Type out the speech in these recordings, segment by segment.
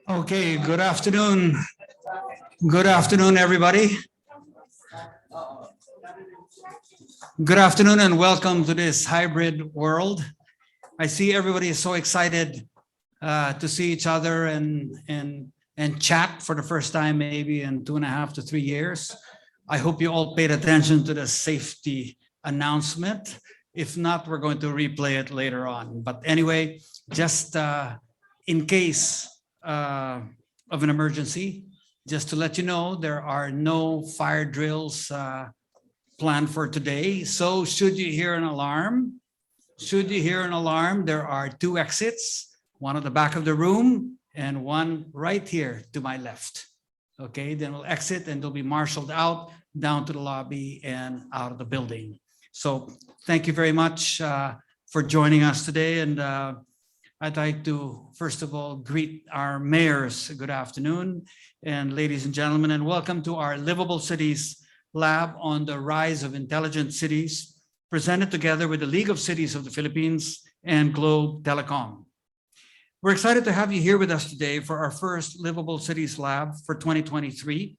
Okay, good afternoon. Good afternoon, everybody. Good afternoon and welcome to this hybrid world. I see everybody is so excited to see each other and chat for the first time maybe in 2.5 to 3 years. I hope you all paid attention to the safety announcement. If not, we're going to replay it later on. But anyway, just in case of an emergency, just to let you know, there are no fire drills planned for today. So should you hear an alarm, there are 2 exits, one at the back of the room and one right here to my left. Okay, then we'll exit and they'll be marshaled out down to the lobby and out of the building. So thank you very much for joining us today. And I'd like to, first of all, greet our mayors. Good afternoon, and ladies and gentlemen, and welcome to our Livable Cities Lab on the Rise of Intelligent Cities, presented together with the League of Cities of the Philippines and Globe Telecom. We're excited to have you here with us today for our first Livable Cities Lab for 2023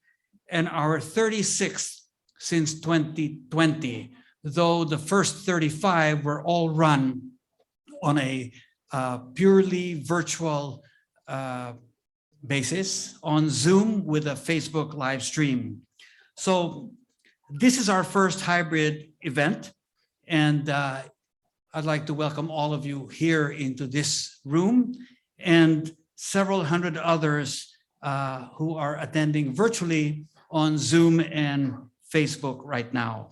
and our 36th since 2020, though the first 35 were all run on a purely virtual basis on Zoom with a Facebook live stream. So this is our first hybrid event, and I'd like to welcome all of you here into this room and several hundred others who are attending virtually on Zoom and Facebook right now.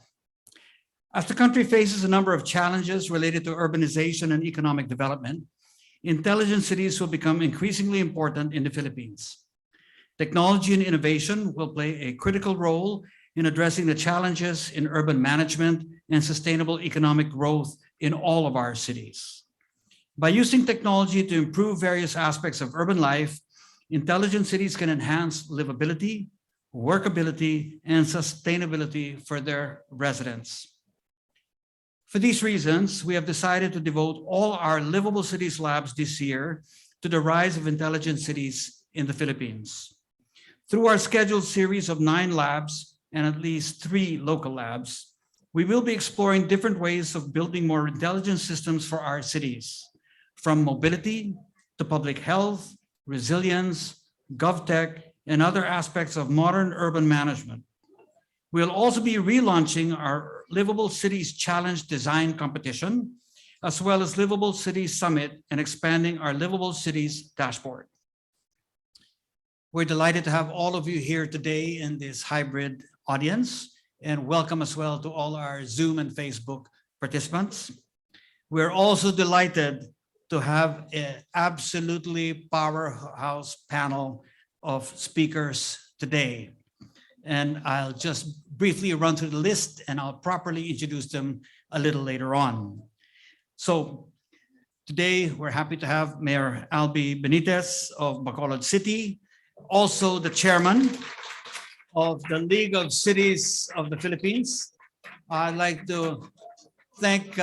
As the country faces a number of challenges related to urbanization and economic development, intelligent cities will become increasingly important in the Philippines. Technology and innovation will play a critical role in addressing the challenges in urban management and sustainable economic growth in all of our cities. By using technology to improve various aspects of urban life, intelligent cities can enhance livability, workability, and sustainability for their residents. For these reasons, we have decided to devote all our Livable Cities Labs this year to the rise of intelligent cities in the Philippines. Through our scheduled series of 9 labs and at least 3 local labs, we will be exploring different ways of building more intelligent systems for our cities, from mobility to public health, resilience, GovTech, and other aspects of modern urban management. We'll also be relaunching our Livable Cities Challenge Design Competition, as well as Livable Cities Summit, and expanding our Livable Cities Dashboard. We're delighted to have all of you here today in this hybrid audience, and welcome as well to all our Zoom and Facebook participants. We're also delighted to have an absolutely powerhouse panel of speakers today. And I'll just briefly run through the list and I'll properly introduce them a little later on. So today we're happy to have Mayor Albi Benitez of Bacolod City, also the chairman of the League of Cities of the Philippines. I'd like to thank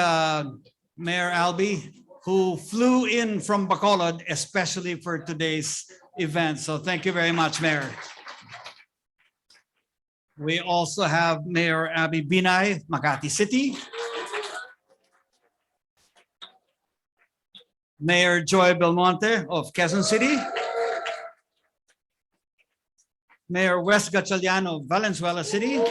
Mayor Albi, who flew in from Bacolod especially for today's event. So thank you very much, Mayor. We also have Mayor Abby Binay, Makati City. Mayor Joy Belmonte of Quezon City. Mayor Wes Gatchalian of Valenzuela City.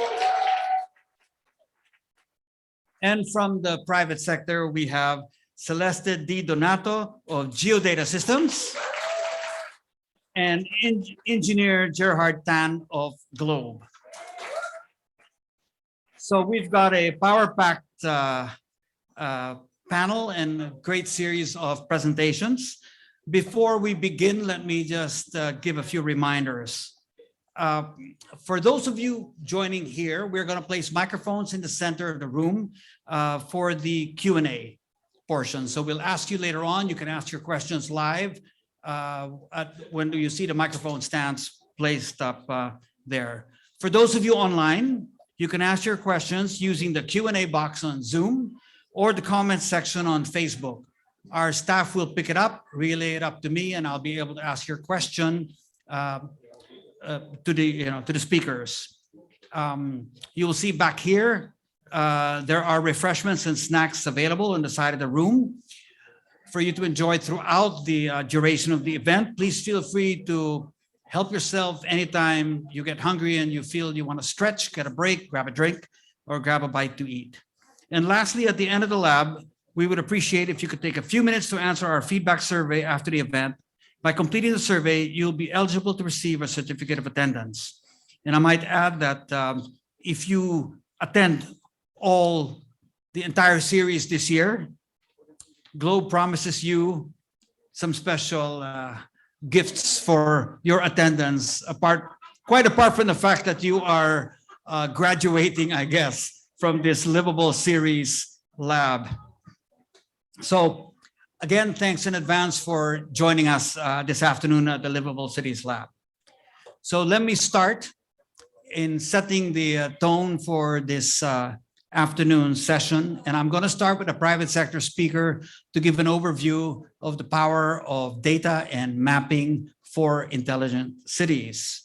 And from the private sector, we have Celeste D. Donato of Geodata Systems and Engineer Gerhard Tan of Globe. So we've got a power-packed panel and a great series of presentations. Before we begin, let me just give a few reminders. For those of you joining here, we're going to place microphones in the center of the room for the Q&A portion. So we'll ask you later on. You can ask your questions live when you see the microphone stands placed up there. For those of you online, you can ask your questions using the Q&A box on Zoom or the comment section on Facebook. Our staff will pick it up, relay it up to me, and I'll be able to ask your question to the speakers. You will see back here, there are refreshments and snacks available on the side of the room for you to enjoy throughout the duration of the event. Please feel free to help yourself anytime you get hungry and you feel you want to stretch, get a break, grab a drink, or grab a bite to eat. And lastly, at the end of the lab, we would appreciate if you could take a few minutes to answer our feedback survey after the event. By completing the survey, you'll be eligible to receive a certificate of attendance. And I might add that if you attend the entire series this year, Globe promises you some special gifts for your attendance, quite apart from the fact that you are graduating, I guess, from this Livable Series lab. So again, thanks in advance for joining us this afternoon at the Livable Cities Lab. So let me start in setting the tone for this afternoon session. And I'm going to start with a private sector speaker to give an overview of the power of data and mapping for intelligent cities.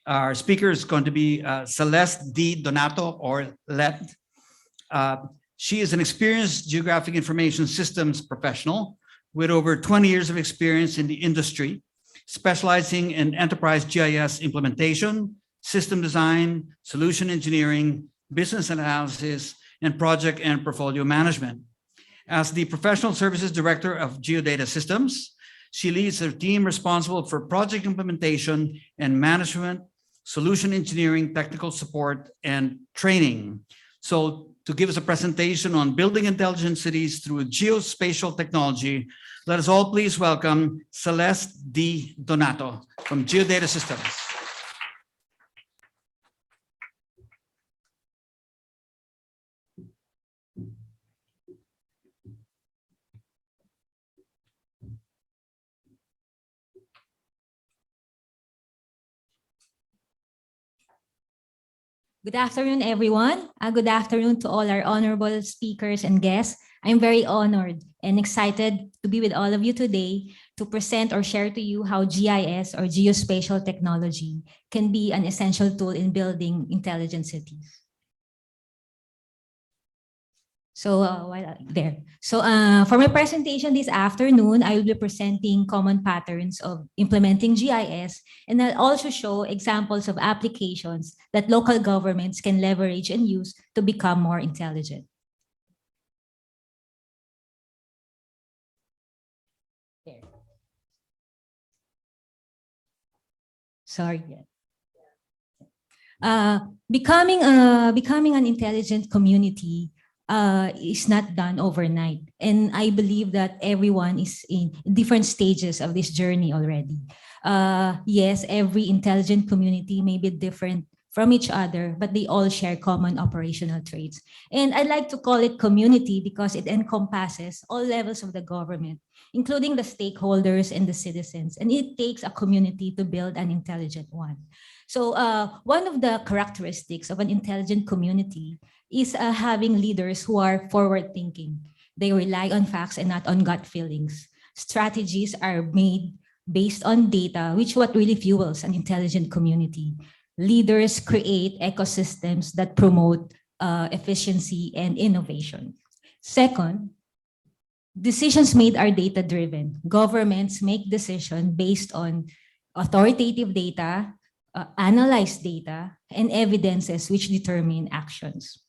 Our speaker is going to be Celeste D. Donato, or LED. She is an experienced geographic information systems professional with over 20 years of experience in the industry, specializing in enterprise GIS implementation, system design, solution engineering, business analysis, and project and portfolio management. As the Professional Services Director of Geodata Systems, she leads a team responsible for project implementation and management, solution engineering, technical support, and training. So to give us a presentation on building intelligent cities through geospatial technology, let us all please welcome Celeste D. Donato from Geodata Systems. Good afternoon, everyone. Good afternoon to all our honorable speakers and guests. I'm very honored and excited to be with all of you today to present or share to you how GIS or geospatial technology can be an essential tool in building intelligent cities. So for my presentation this afternoon, I will be presenting common patterns of implementing GIS, and I'll also show examples of applications that local governments can leverage and use to become more intelligent. There. Sorry. Becoming an intelligent community is not done overnight. And I believe that everyone is in different stages of this journey already. Yes, every intelligent community may be different from each other, but they all share common operational traits. And I like to call it community because it encompasses all levels of the government, including the stakeholders and the citizens. And it takes a community to build an intelligent one. So one of the characteristics of an intelligent community is having leaders who are forward-thinking. They rely on facts and not on gut feelings. Strategies are made based on data, which is what really fuels an intelligent community. Leaders create ecosystems that promote efficiency and innovation. Second, decisions made are data-driven. Governments make decisions based on authoritative data, analyzed data, and evidences which determine actions.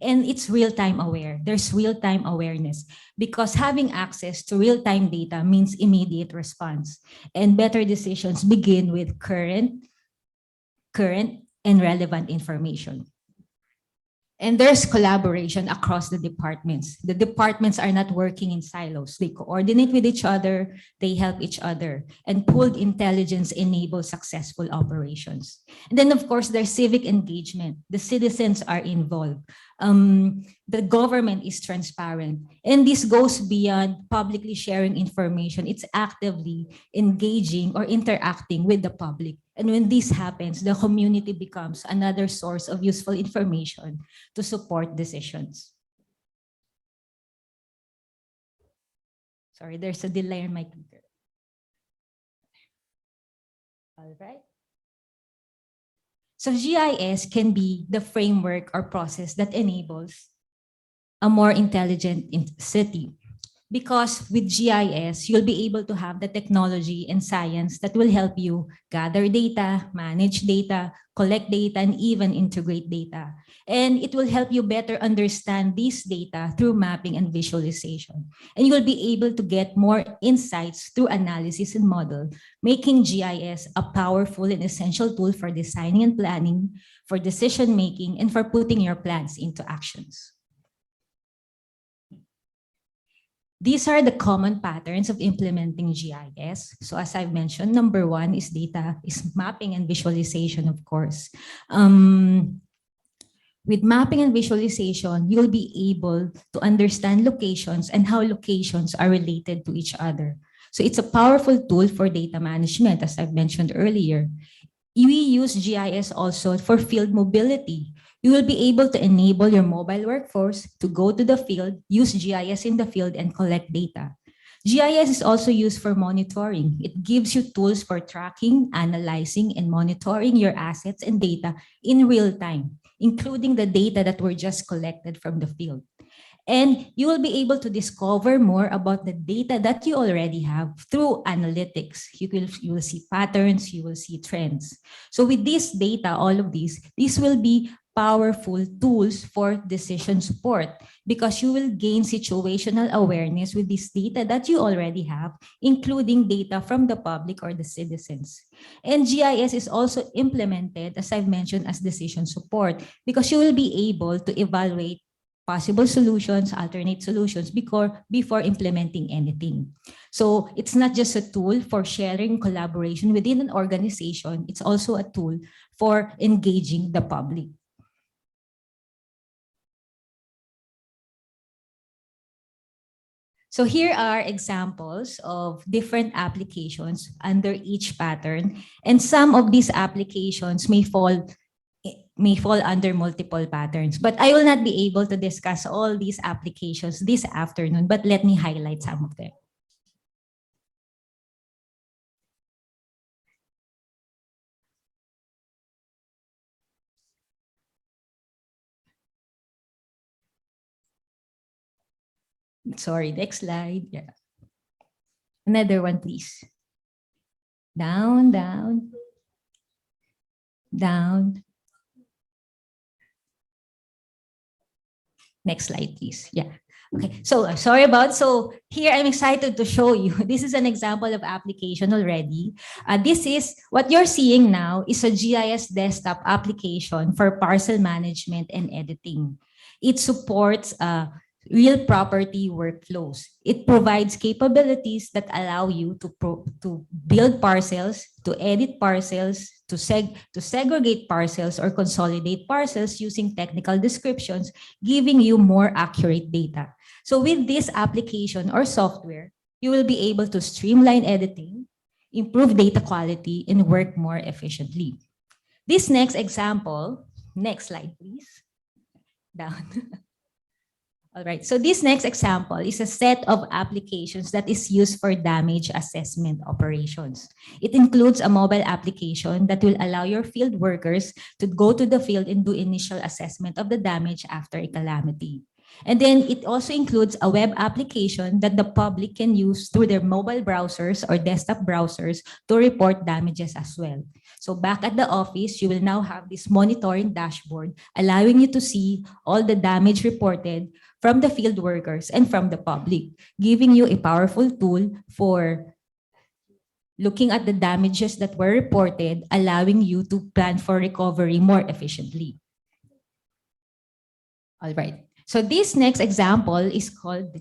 And it's real-time aware. There's real-time awareness because having access to real-time data means immediate response. And better decisions begin with current and relevant information. And there's collaboration across the departments. The departments are not working in silos. They coordinate with each other, they help each other, and pooled intelligence enables successful operations. And then, of course, there's civic engagement. The citizens are involved. The government is transparent. And this goes beyond publicly sharing information. It's actively engaging or interacting with the public. And when this happens, the community becomes another source of useful information to support decisions. Sorry, there's a delay on my computer. All right. So GIS can be the framework or process that enables a more intelligent city. Because with GIS, you'll be able to have the technology and science that will help you gather data, manage data, collect data, and even integrate data. And it will help you better understand this data through mapping and visualization. And you'll be able to get more insights through analysis and model, making GIS a powerful and essential tool for designing and planning, for decision making, and for putting your plans into actions. These are the common patterns of implementing GIS. So as I've mentioned, number one is mapping and visualization, of course. With mapping and visualization, you'll be able to understand locations and how locations are related to each other. So it's a powerful tool for data management, as I've mentioned earlier. We use GIS also for field mobility. You will be able to enable your mobile workforce to go to the field, use GIS in the field, and collect data. GIS is also used for monitoring. It gives you tools for tracking, analyzing, and monitoring your assets and data in real time, including the data that were just collected from the field. And you will be able to discover more about the data that you already have through analytics. You will see patterns, you will see trends. So with this data, all of these will be powerful tools for decision support because you will gain situational awareness with this data that you already have, including data from the public or the citizens. And GIS is also implemented, as I've mentioned, as decision support because you will be able to evaluate possible solutions, alternate solutions before implementing anything. So it's not just a tool for sharing collaboration within an organization, it's also a tool for engaging the public. So here are examples of different applications under each pattern, and some of these applications may fall under multiple patterns. But I will not be able to discuss all these applications this afternoon, but let me highlight some of them. Sorry, next slide. Yeah. Another one, please. Down, down, down. Next slide, please. Yeah. Okay, so here I'm excited to show you. This is an example of application already. This is what you're seeing now is a GIS desktop application for parcel management and editing. It supports real property workflows. It provides capabilities that allow you to build parcels, to edit parcels, to segregate parcels or consolidate parcels using technical descriptions, giving you more accurate data. So with this application or software, you will be able to streamline editing, improve data quality, and work more efficiently. This next example, next slide, please. Down. All right, so this next example is a set of applications that is used for damage assessment operations. It includes a mobile application that will allow your field workers to go to the field and do initial assessment of the damage after a calamity. And then it also includes a web application that the public can use through their mobile browsers or desktop browsers to report damages as well. So back at the office, you will now have this monitoring dashboard, allowing you to see all the damage reported from the field workers and from the public, giving you a powerful tool for looking at the damages that were reported, allowing you to plan for recovery more efficiently. All right. So this next example is called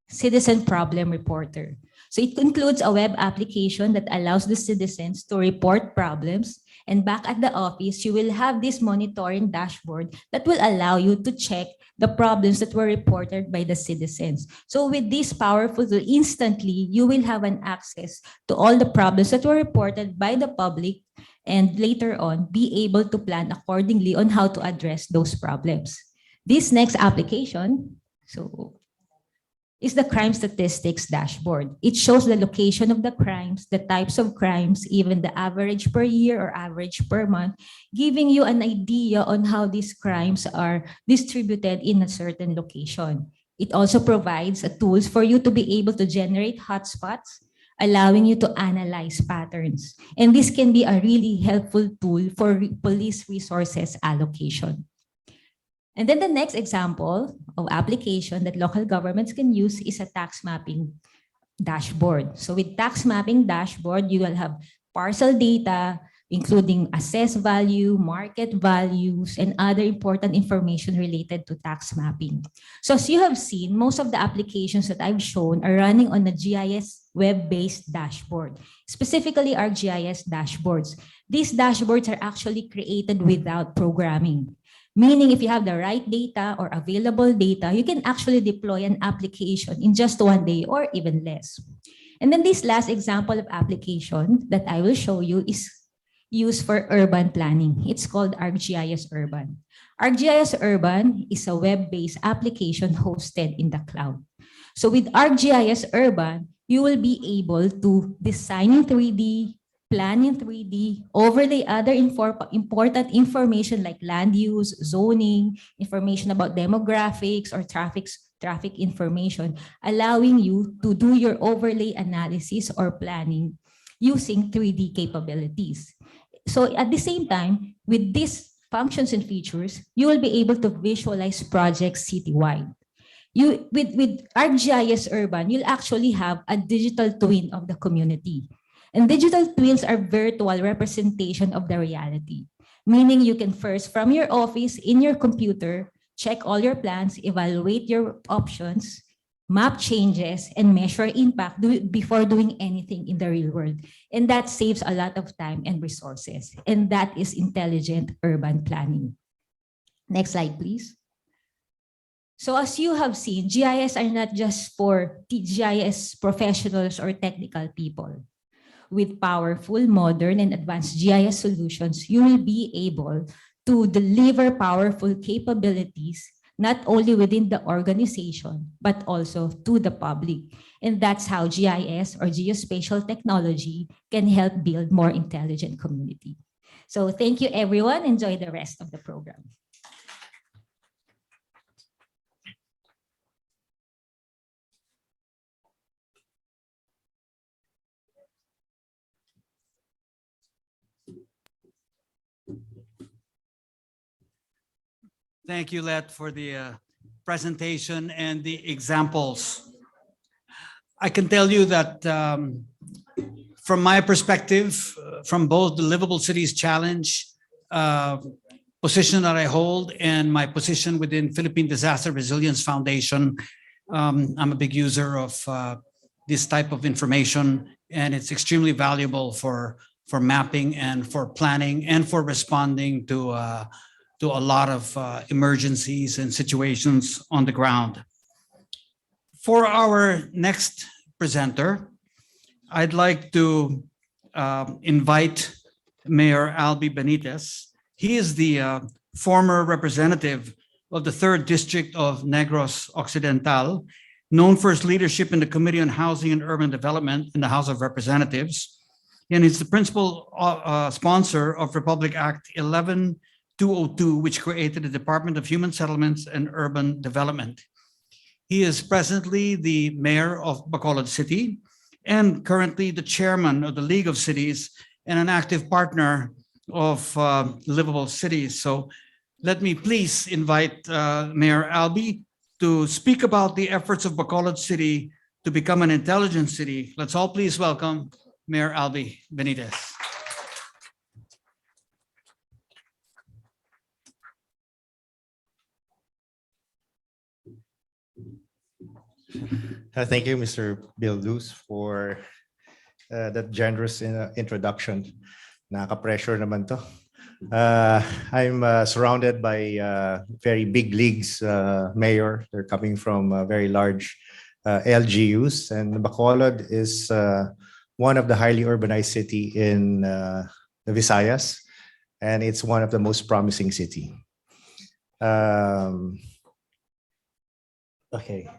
Citizen Problem Reporter. So it includes a web application that allows the citizens to report problems. And back at the office, you will have this monitoring dashboard that will allow you to check the problems that were reported by the citizens. So with this powerful tool, instantly, you will have an access to all the problems that were reported by the public and later on be able to plan accordingly on how to address those problems. This next application, so is the crime statistics dashboard. It shows the location of the crimes, the types of crimes, even the average per year or average per month, giving you an idea on how these crimes are distributed in a certain location. It also provides tools for you to be able to generate hotspots, allowing you to analyze patterns. And this can be a really helpful tool for police resources allocation. And then the next example of application that local governments can use is a tax mapping dashboard. So with tax mapping dashboard, you will have parcel data, including assessed value, market values, and other important information related to tax mapping. So as you have seen, most of the applications that I've shown are running on a GIS web-based dashboard, specifically our GIS dashboards. These dashboards are actually created without programming. Meaning if you have the right data or available data, you can actually deploy an application in just 1 day or even less. And then this last example of application that I will show you is used for urban planning. It's called ArcGIS Urban. ArcGIS Urban is a web-based application hosted in the cloud. So with ArcGIS Urban, you will be able to design in 3D, plan in 3D, overlay other important information like land use, zoning, information about demographics or traffic information, allowing you to do your overlay analysis or planning using 3D capabilities. So at the same time, with these functions and features, you will be able to visualize projects citywide. With ArcGIS Urban, you'll actually have a digital twin of the community. And digital twins are virtual representation of the reality, meaning you can first, from your office, in your computer, check all your plans, evaluate your options, map changes, and measure impact before doing anything in the real world. And that saves a lot of time and resources. And that is intelligent urban planning. Next slide, please. So as you have seen, GIS are not just for GIS professionals or technical people. With powerful, modern, and advanced GIS solutions, you will be able to deliver powerful capabilities, not only within the organization, but also to the public. And that's how GIS or geospatial technology can help build more intelligent community. So thank you, everyone. Enjoy the rest of the program. Thank you, Let, for the presentation and the examples. I can tell you that from my perspective, from both the Livable Cities Challenge position that I hold and my position within Philippine Disaster Resilience Foundation, I'm a big user of this type of information, and it's extremely valuable for mapping and for planning and for responding to a lot of emergencies and situations on the ground. For our next presenter, I'd like to invite Mayor Albi Benitez. He is the former representative of the 3rd District of Negros Occidental, known for his leadership in the Committee on Housing and Urban Development in the House of Representatives. And he's the principal sponsor of Republic Act 11202, which created the Department of Human Settlements and Urban Development. He is presently the mayor of Bacolod City and currently the chairman of the League of Cities and an active partner of Livable Cities. So let me please invite Mayor Albi to speak about the efforts of Bacolod City to become an intelligent city. Let's all please welcome Mayor Albi Benitez. Thank you, Mr. Bill Luz, for that generous introduction. Nakaka-pressure naman to. I'm surrounded by very big leagues, mayor. They're coming from very large LGUs, and Bacolod is one of the highly urbanized city in the Visayas, and it's one of the most promising city. Okay.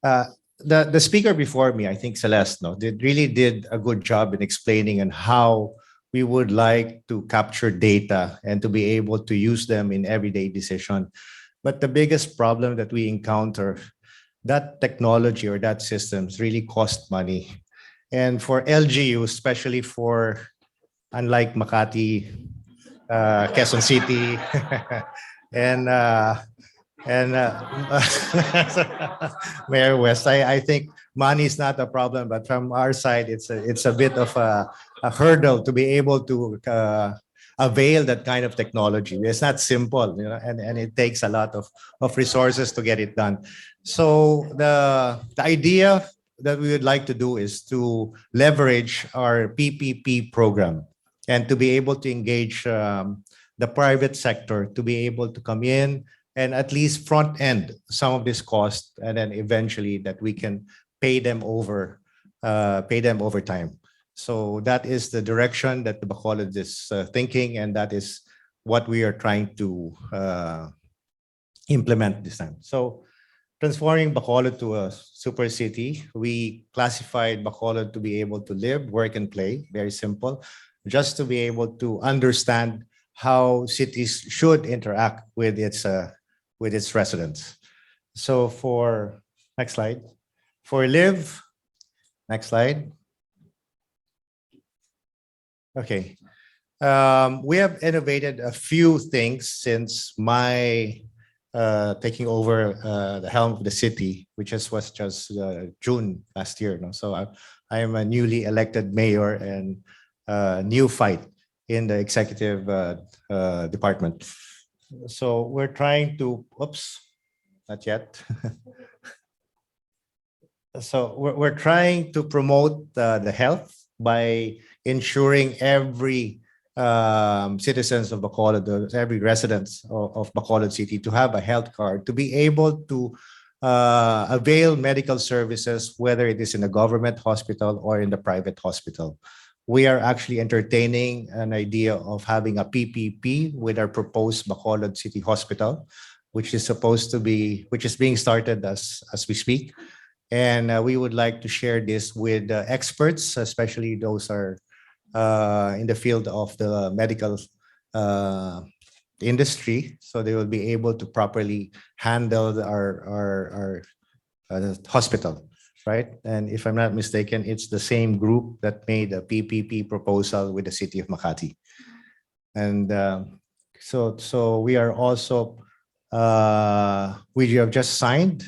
The speaker before me, I think Celeste, no, really did a good job in explaining on how we would like to capture data and to be able to use them in everyday decision. But the biggest problem that we encounter, that technology or that systems really cost money. And for LGU, especially for, unlike Makati, Quezon City, and and Mayor West, I think money is not a problem, but from our side, it's a bit of a hurdle to be able to avail that kind of technology. It's not simple, you know, and it takes a lot of resources to get it done. So the idea that we would like to do is to leverage our PPP program and to be able to engage the private sector to be able to come in and at least front end some of this cost, and then eventually that we can pay them over time. So that is the direction that the Bacolod is thinking, and that is what we are trying to implement this time. So transforming Bacolod to a super city, we classified Bacolod to be able to live, work, and play. Very simple, just to be able to understand how cities should interact with its residents. So for next slide, for live, next slide. Okay, we have innovated a few things since my taking over the helm of the city, which was just June last year. No? So I am a newly elected mayor and new fight in the executive department. So we're trying to, oops, not yet. So we're trying to promote the health by ensuring every citizens of Bacolod, every residents of Bacolod City to have a health card, to be able to avail medical services, whether it is in a government hospital or in the private hospital. We are actually entertaining an idea of having a PPP with our proposed Bacolod City Hospital, which is being started as we speak. And we would like to share this with experts, especially those are in the field of the medical industry, so they will be able to properly handle our hospital. Right. And if I'm not mistaken, it's the same group that made a PPP proposal with the city of Makati. And so we are also, we have just signed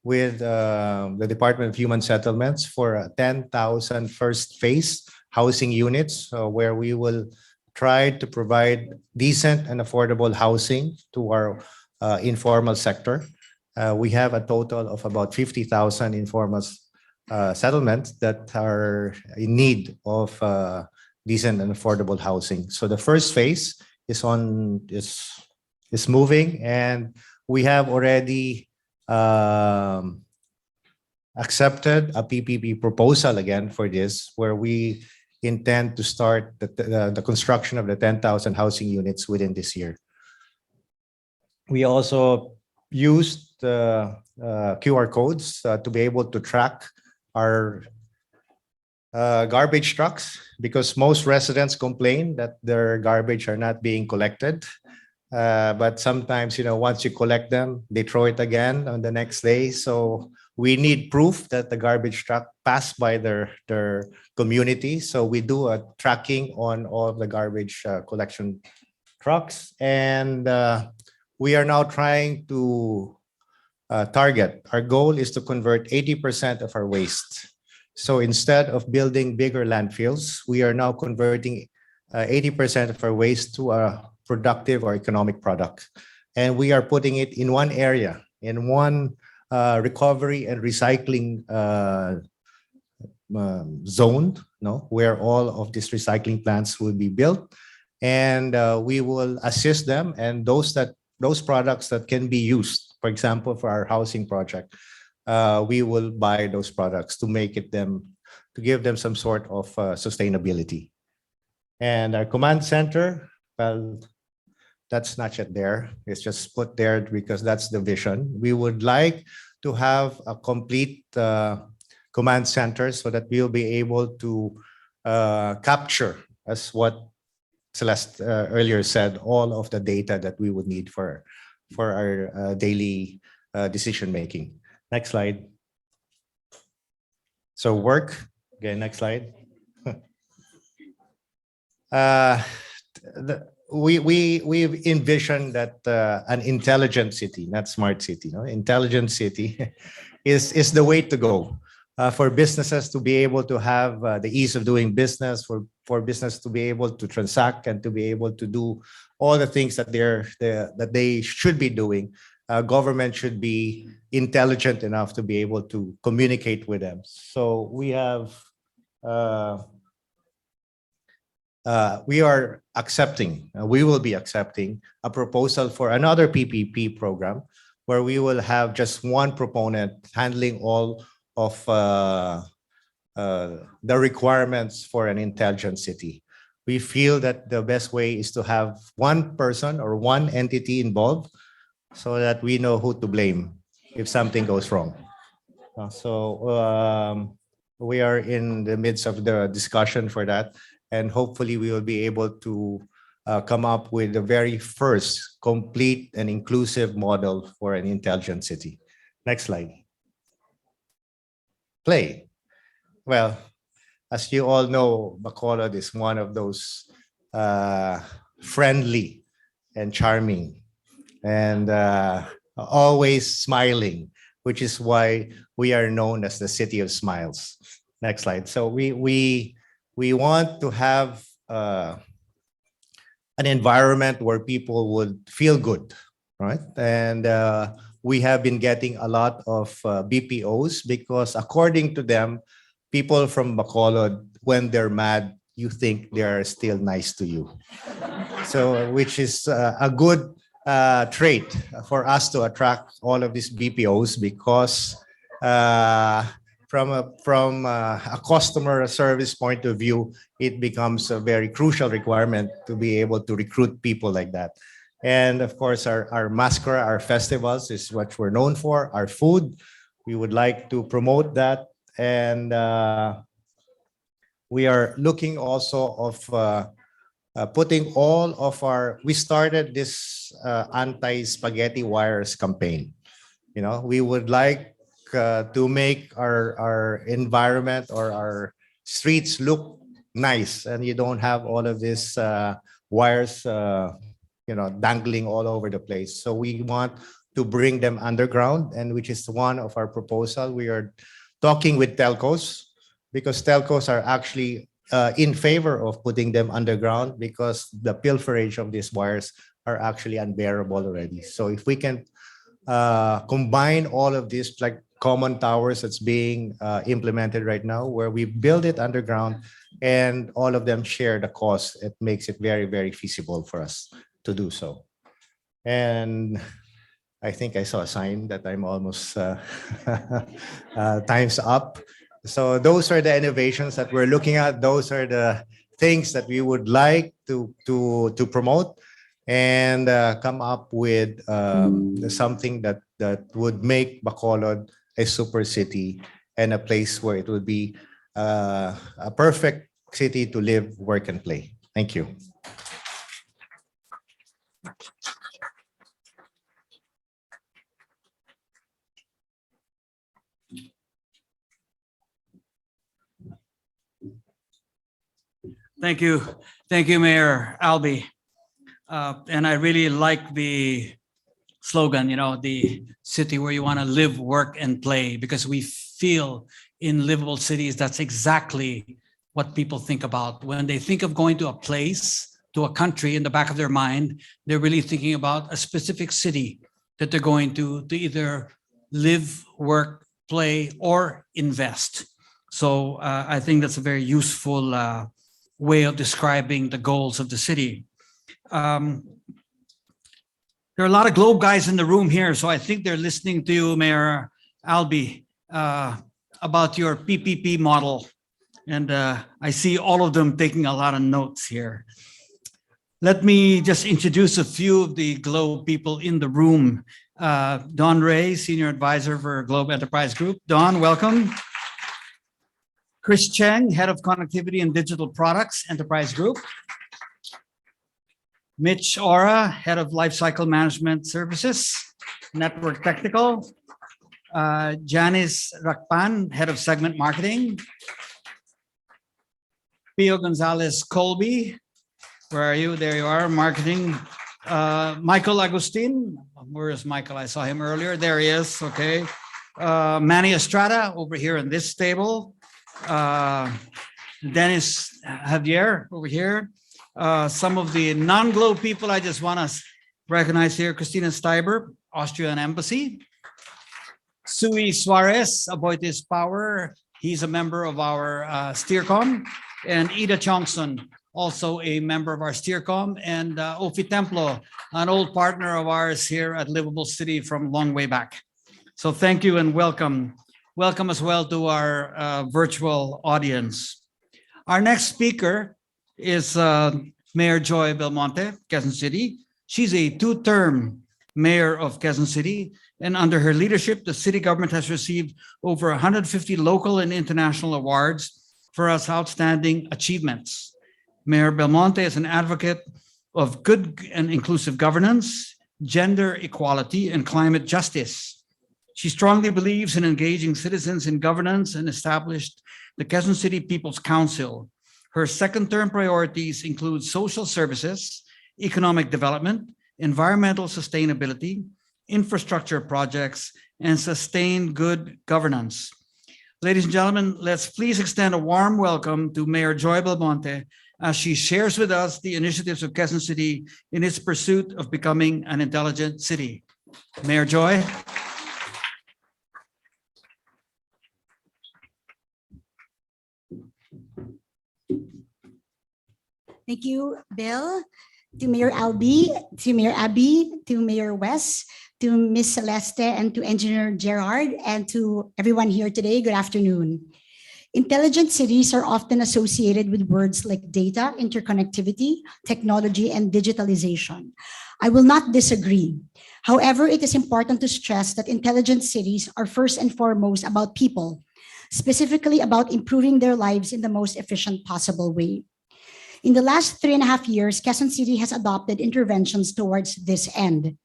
with the Department of Human Settlements for 10,000 first phase housing units, where we will try to provide decent and affordable housing to our informal sector. We have a total of about 50,000 informal settlements that are in need of decent and affordable housing. So the first phase is moving, and we have already accepted a PPP proposal again for this, where we intend to start the construction of the 10,000 housing units within this year. We also used QR codes to be able to track our garbage trucks, because most residents complain that their garbage are not being collected. But sometimes, you know, once you collect them, they throw it again on the next day. So we need proof that the garbage truck passed by their community. So we do a tracking on all of the garbage collection trucks. And we are now trying to target. Our goal is to convert 80% of our waste. So instead of building bigger landfills, we are now converting 80% of our waste to a productive or economic product. And we are putting it in one area, in one recovery and recycling zone, where all of these recycling plants will be built. And we will assist them, and those products that can be used, for example, for our housing project, we will buy those products to give them some sort of sustainability. And our command center, well, that's not yet there. It's just put there because that's the vision. We would like to have a complete command center so that we'll be able to capture, as what Celeste earlier said, all of the data that we would need for our daily decision making. Next slide. So work. Okay, next slide. We've envisioned that an intelligent city, not smart city, no, intelligent city is the way to go for businesses to be able to have the ease of doing business, for business to be able to transact and to be able to do all the things that they should be doing. Government should be intelligent enough to be able to communicate with them. So we have. We are accepting, we will be accepting a proposal for another PPP program where we will have just one proponent handling all of the requirements for an intelligent city. We feel that the best way is to have one person or one entity involved so that we know who to blame if something goes wrong. We are in the midst of the discussion for that. And hopefully we will be able to come up with the very first complete and inclusive model for an intelligent city. Next slide. Play. Well, as you all know, Bacolod is one of those friendly and charming and always smiling, which is why we are known as the City of Smiles. Next slide. So we want to have an environment where people would feel good, right? And we have been getting a lot of BPOs because according to them, people from Bacolod, when they're mad, you think they're still nice to you. So, which is a good trait for us to attract all of these BPOs because from a customer service point of view, it becomes a very crucial requirement to be able to recruit people like that. And of course, our masquerade, our festivals is what we're known for. Our food, we would like to promote that. And we are looking also of putting all of we started this anti-spaghetti wires campaign. You know, we would like to make our environment or our streets look nice, and you don't have all of these wires, dangling all over the place. So we want to bring them underground, and which is one of our proposal. We are talking with telcos because telcos are actually in favor of putting them underground because the pilferage of these wires are actually unbearable already. So if we can combine all of these like common towers that's being implemented right now, where we build it underground and all of them share the cost, it makes it very, very feasible for us to do so. And I think I saw a sign that I'm almost time's up. So those are the innovations that we're looking at. Those are the things that we would like to promote and come up with something that would make Bacolod a super city and a place where it would be a perfect city to live, work, and play. Thank you. Thank you. Thank you, Mayor Albi. And I really like the slogan, the city where you want to live, work, and play, because we feel in livable cities, that's exactly what people think about. When they think of going to a place, to a country, in the back of their mind, they're really thinking about a specific city that they're going to either live, work, play, or invest. So I think that's a very useful way of describing the goals of the city. There are a lot of Globe guys in the room here, so I think they're listening to you, Mayor Albi, about your PPP model. And I see all of them taking a lot of notes here. Let me just introduce a few of the Globe people in the room. Don Ray, Senior Advisor for Globe Enterprise Group. Don, welcome. Chris Cheng, Head of Connectivity and Digital Products, Enterprise Group. Mitch Ora, Head of Lifecycle Management Services, Network Technical. Janice Rakpan, Head of Segment Marketing. Pio Gonzalez Colby, where are you? There you are, Marketing. Michael Agustin, where is Michael? I saw him earlier. There he is, okay. Manny Estrada, over here in this table. Dennis Javier, over here. Some of the non-Globe people I just want to recognize here. Christina Steiber, Austrian Embassy. Sui Suarez, Aboitiz Power. He's a member of our SteerCom. And Ida Chongson, also a member of our SteerCom. And Ofi Templo, an old partner of ours here at Livable City from long way back. So thank you and welcome. Welcome as well to our virtual audience. Our next speaker is Mayor Joy Belmonte, Quezon City. She's a two-term mayor of Quezon City, and under her leadership, the city government has received over 150 local and international awards for its outstanding achievements. Mayor Belmonte is an advocate of good and inclusive governance, gender equality, and climate justice. She strongly believes in engaging citizens in governance and established the Quezon City People's Council. Her second-term priorities include social services, economic development, environmental sustainability, infrastructure projects, and sustained good governance. Ladies and gentlemen, let's please extend a warm welcome to Mayor Joy Belmonte as she shares with us the initiatives of Quezon City in its pursuit of becoming an intelligent city. Mayor Joy. Thank you, Bill, to Mayor Albi, to Mayor Abby, to Mayor Wes, to Ms. Celeste, and to Engineer Gerard, and to everyone here today. Good afternoon. Intelligent cities are often associated with words like data, interconnectivity, technology, and digitalization. I will not disagree. However, it is important to stress that intelligent cities are first and foremost about people, specifically about improving their lives in the most efficient possible way. In the last 3.5 years, Quezon City has adopted interventions towards this end.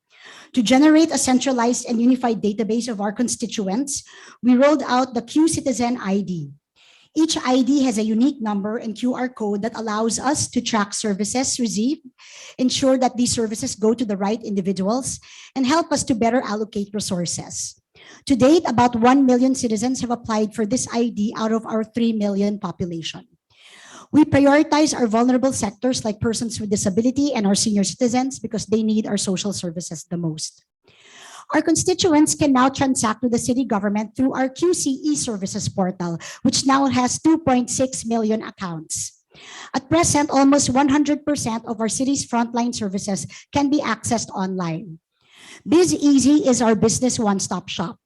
To generate a centralized and unified database of our constituents, we rolled out the Q Citizen ID. Each ID has a unique number and QR code that allows us to track services received, ensure that these services go to the right individuals, and help us to better allocate resources. To date, about 1 million citizens have applied for this ID out of our 3 million population. We prioritize our vulnerable sectors like persons with disability and our senior citizens because they need our social services the most. Our constituents can now transact with the city government through our QC e-services portal, which now has 2.6 million accounts. At present, almost 100% of our city's frontline services can be accessed online. BizEasy is our business one-stop shop.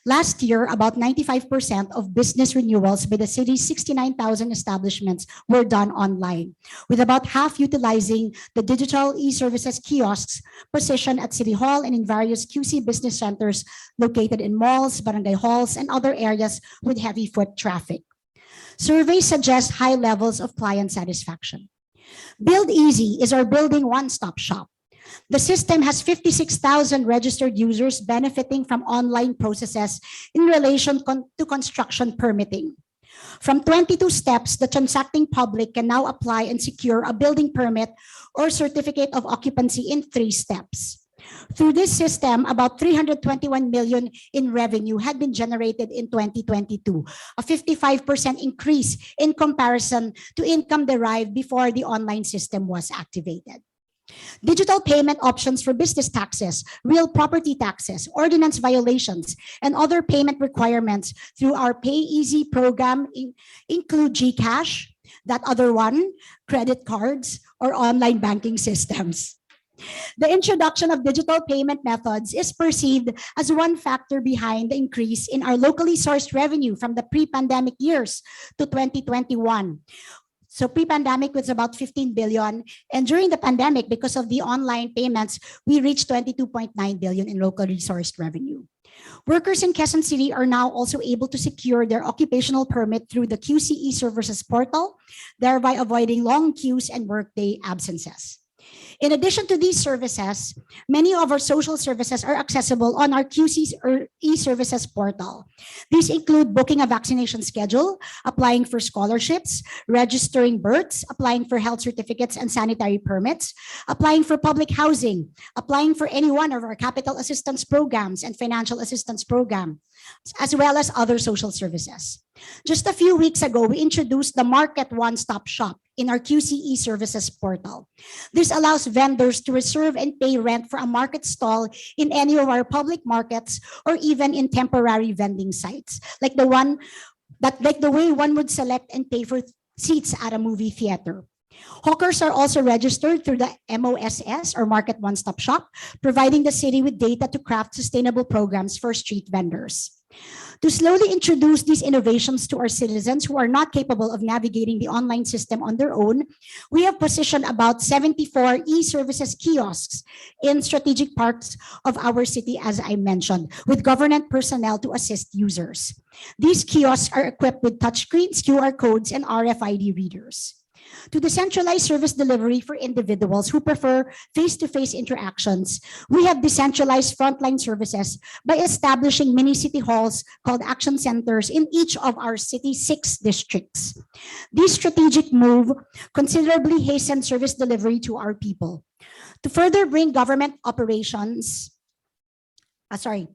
Last year, about 95% of business renewals by the city's 69,000 establishments were done online, with about half utilizing the digital e-services kiosks positioned at City Hall and in various QC business centers located in malls, barangay halls, and other areas with heavy foot traffic. Surveys suggest high levels of client satisfaction. BuildEasy is our building one-stop shop. The system has 56,000 registered users benefiting from online processes in relation to construction permitting. From 22 steps, the transacting public can now apply and secure a building permit or certificate of occupancy in 3 steps. Through this system, about 321 million in revenue had been generated in 2022, a 55% increase in comparison to income derived before the online system was activated. Digital payment options for business taxes, real property taxes, ordinance violations, and other payment requirements through our PayEasy program include GCash, that other one, credit cards, or online banking systems. The introduction of digital payment methods is perceived as one factor behind the increase in our locally sourced revenue from the pre-pandemic years to 2021. So pre-pandemic was about 15 billion. And during the pandemic, because of the online payments, we reached 22.9 billion in local resource revenue. Workers in Quezon City are now also able to secure their occupational permit through the QCE services portal, thereby avoiding long queues and workday absences. In addition to these services, many of our social services are accessible on our QC or e-services portal. These include booking a vaccination schedule, applying for scholarships, registering births, applying for health certificates and sanitary permits, applying for public housing, applying for any one of our capital assistance programs and financial assistance program, as well as other social services. Just a few weeks ago, we introduced the Market One-Stop Shop in our QCE services portal. This allows vendors to reserve and pay rent for a market stall in any of our public markets or even in temporary vending sites, like the way one would select and pay for seats at a movie theater. Hawkers are also registered through the MOSS or Market One-Stop Shop, providing the city with data to craft sustainable programs for street vendors. To slowly introduce these innovations to our citizens who are not capable of navigating the online system on their own, we have positioned about 74 e-services kiosks in strategic parts of our city, as I mentioned, with government personnel to assist users. These kiosks are equipped with touchscreens, QR codes, and RFID readers. To decentralize service delivery for individuals who prefer face-to-face interactions, we have decentralized frontline services by establishing mini city halls called action centers in each of our city's 6 districts. This strategic move considerably hastened service delivery to our people. To further bring government operations closer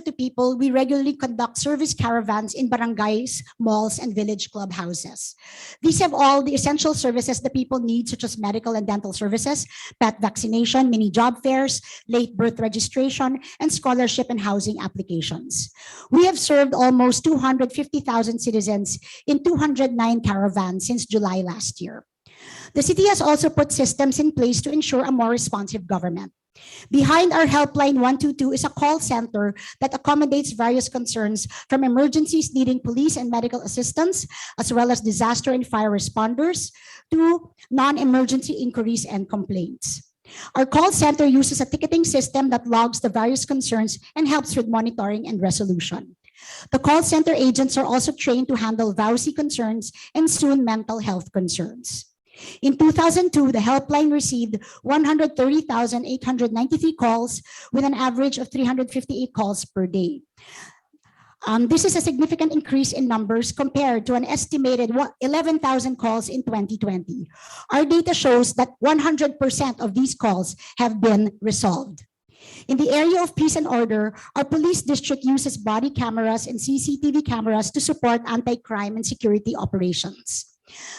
to people, we regularly conduct service caravans in barangays, malls, and village clubhouses. These have all the essential services the people need, such as medical and dental services, pet vaccination, mini job fairs, late birth registration, and scholarship and housing applications. We have served almost 250,000 citizens in 209 caravans since July last year. The city has also put systems in place to ensure a more responsive government. Behind our helpline 122 is a call center that accommodates various concerns, from emergencies needing police and medical assistance, as well as disaster and fire responders, to non-emergency inquiries and complaints. Our call center uses a ticketing system that logs the various concerns and helps with monitoring and resolution. The call center agents are also trained to handle VAUSI concerns and soon mental health concerns. In 2002, the helpline received 130,893 calls with an average of 358 calls per day. This is a significant increase in numbers compared to an estimated 11,000 calls in 2020. Our data shows that 100% of these calls have been resolved. In the area of peace and order, our police district uses body cameras and CCTV cameras to support anti-crime and security operations.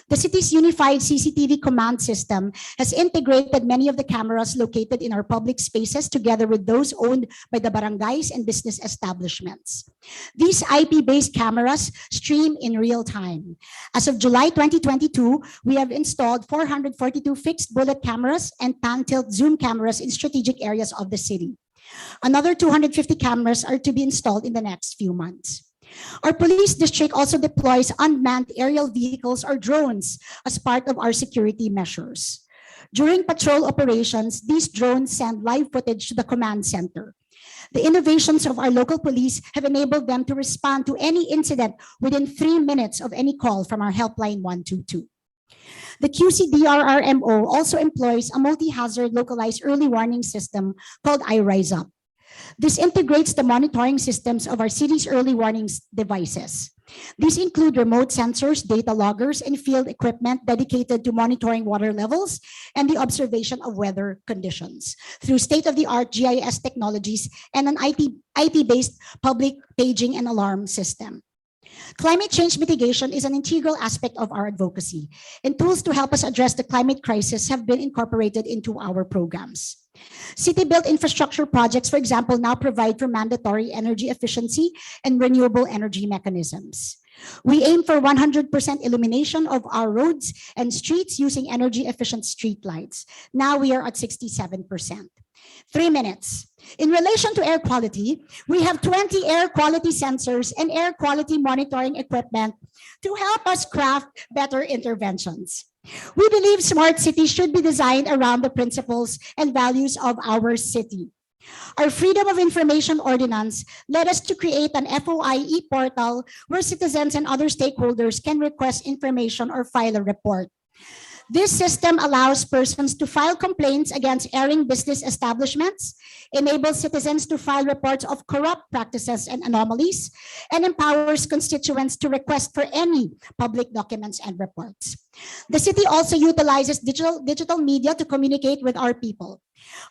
The city's unified CCTV command system has integrated many of the cameras located in our public spaces together with those owned by the barangays and business establishments. These IP-based cameras stream in real time. As of July 2022, we have installed 442 fixed bullet cameras and pan-tilt zoom cameras in strategic areas of the city. Another 250 cameras are to be installed in the next few months. Our police district also deploys unmanned aerial vehicles or drones as part of our security measures. During patrol operations, these drones send live footage to the command center. The innovations of our local police have enabled them to respond to any incident within 3 minutes of any call from our helpline 122. The QCDRRMO also employs a multi-hazard localized early warning system called iRiseUp. This integrates the monitoring systems of our city's early warning devices. These include remote sensors, data loggers, and field equipment dedicated to monitoring water levels and the observation of weather conditions through state-of-the-art GIS technologies and an IP-based public paging and alarm system. Climate change mitigation is an integral aspect of our advocacy, and tools to help us address the climate crisis have been incorporated into our programs. City-built infrastructure projects, for example, now provide for mandatory energy efficiency and renewable energy mechanisms. We aim for 100% illumination of our roads and streets using energy-efficient street lights. Now we are at 67%. 3 minutes. In relation to air quality, we have 20 air quality sensors and air quality monitoring equipment to help us craft better interventions. We believe smart cities should be designed around the principles and values of our city. Our Freedom of Information Ordinance led us to create an FOI e-portal where citizens and other stakeholders can request information or file a report. This system allows persons to file complaints against erring business establishments, enables citizens to file reports of corrupt practices and anomalies, and empowers constituents to request for any public documents and reports. The city also utilizes digital media to communicate with our people.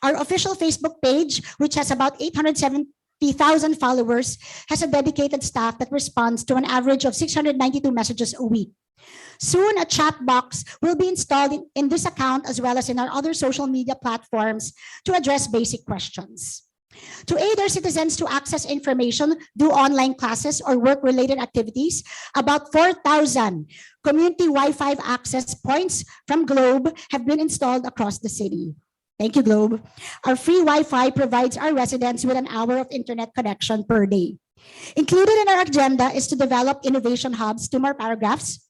Our official Facebook page, which has about 870,000 followers, has a dedicated staff that responds to an average of 692 messages a week. Soon, a chat box will be installed in this account as well as in our other social media platforms to address basic questions. To aid our citizens to access information, do online classes or work-related activities, about 4,000 community Wi-Fi access points from Globe have been installed across the city. Thank you, Globe. Our free Wi-Fi provides our residents with an hour of internet connection per day. Included in our agenda is to develop innovation hubs, 2 more paragraphs.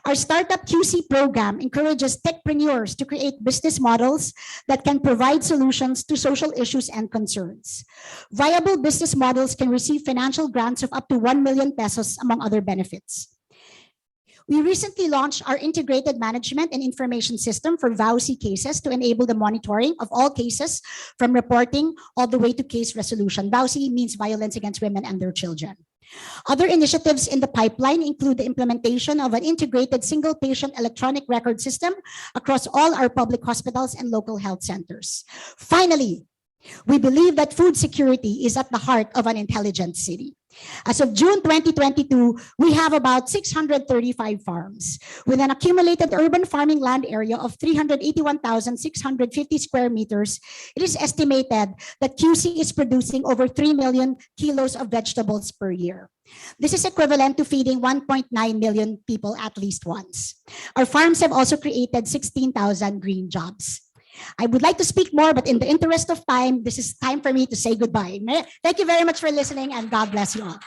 Our Startup QC program encourages techpreneurs to create business models that can provide solutions to social issues and concerns. Viable business models can receive financial grants of up to 1 million pesos, among other benefits. We recently launched our integrated management and information system for VAUSI cases to enable the monitoring of all cases from reporting all the way to case resolution. VAUSI means violence against women and their children. Other initiatives in the pipeline include the implementation of an integrated single patient electronic record system across all our public hospitals and local health centers. Finally, we believe that food security is at the heart of an intelligent city. As of June 2022, we have about 635 farms with an accumulated urban farming land area of 381,650 square meters. It is estimated that QC is producing over 3 million kilos of vegetables per year. This is equivalent to feeding 1.9 million people at least once. Our farms have also created 16,000 green jobs. I would like to speak more, but in the interest of time, this is time for me to say goodbye. Thank you very much for listening, and God bless you all.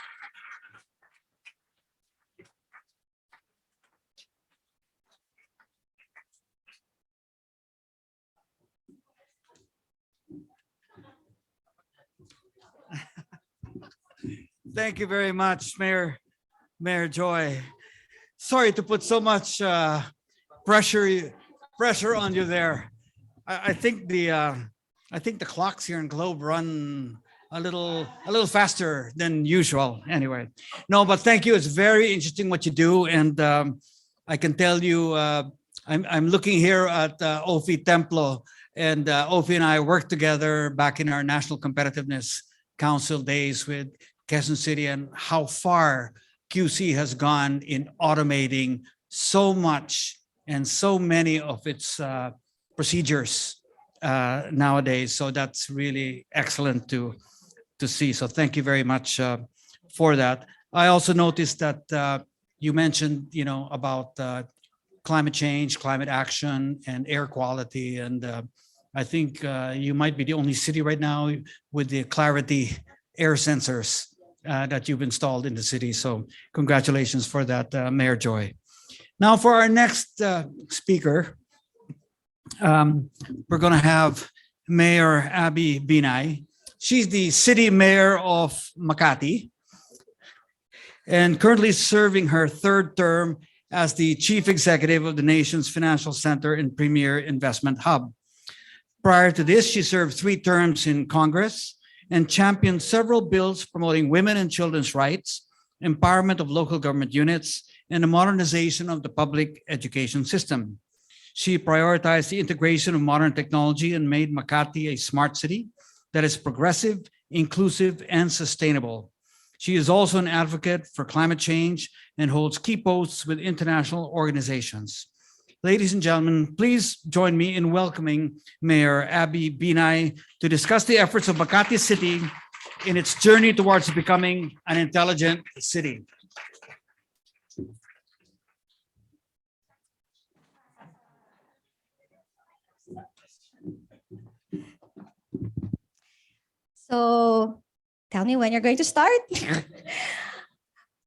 Thank you very much, Mayor Joy. Sorry to put so much pressure on you there. I think the clocks here in Globe run a little faster than usual. Anyway, no, but thank you. It's very interesting what you do, and I can tell you, I'm looking here at Ofi Templo, and Ofi and I worked together back in our National Competitiveness Council days with Quezon City, and how far QC has gone in automating so much and so many of its procedures nowadays. So that's really excellent to see. So thank you very much for that. I also noticed that you mentioned, about climate change, climate action, and air quality. And I think you might be the only city right now with the Clarity air sensors that you've installed in the city. So congratulations for that, Mayor Joy. Now for our next speaker, we're going to have Mayor Abby Binay. She's the city mayor of Makati and currently serving her 3rd term as the chief executive of the nation's financial center and premier investment hub. Prior to this, she served 3 terms in Congress and championed several bills promoting women and children's rights, empowerment of local government units, and the modernization of the public education system. She prioritized the integration of modern technology and made Makati a smart city that is progressive, inclusive, and sustainable. She is also an advocate for climate change and holds key posts with international organizations. Ladies and gentlemen, please join me in welcoming Mayor Abby Binay to discuss the efforts of Makati City in its journey towards becoming an intelligent city. So tell me when you're going to start.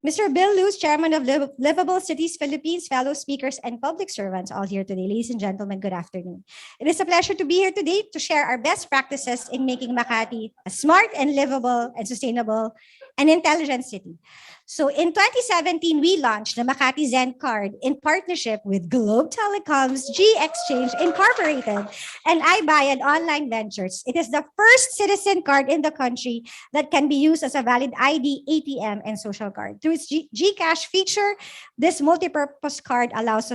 Mr. Bill Luz, Chairman of Livable Cities Philippines, fellow speakers and public servants all here today. Ladies and gentlemen, good afternoon. It is a pleasure to be here today to share our best practices in making Makati a smart and livable and sustainable and intelligent city. So in 2017, we launched the Makati Zen card in partnership with Globe Telecom's G Exchange Incorporated and iBuyad Online Ventures. It is the first citizen card in the country that can be used as a valid ID, ATM, and social card. Through its GCash feature, this multi-purpose card allows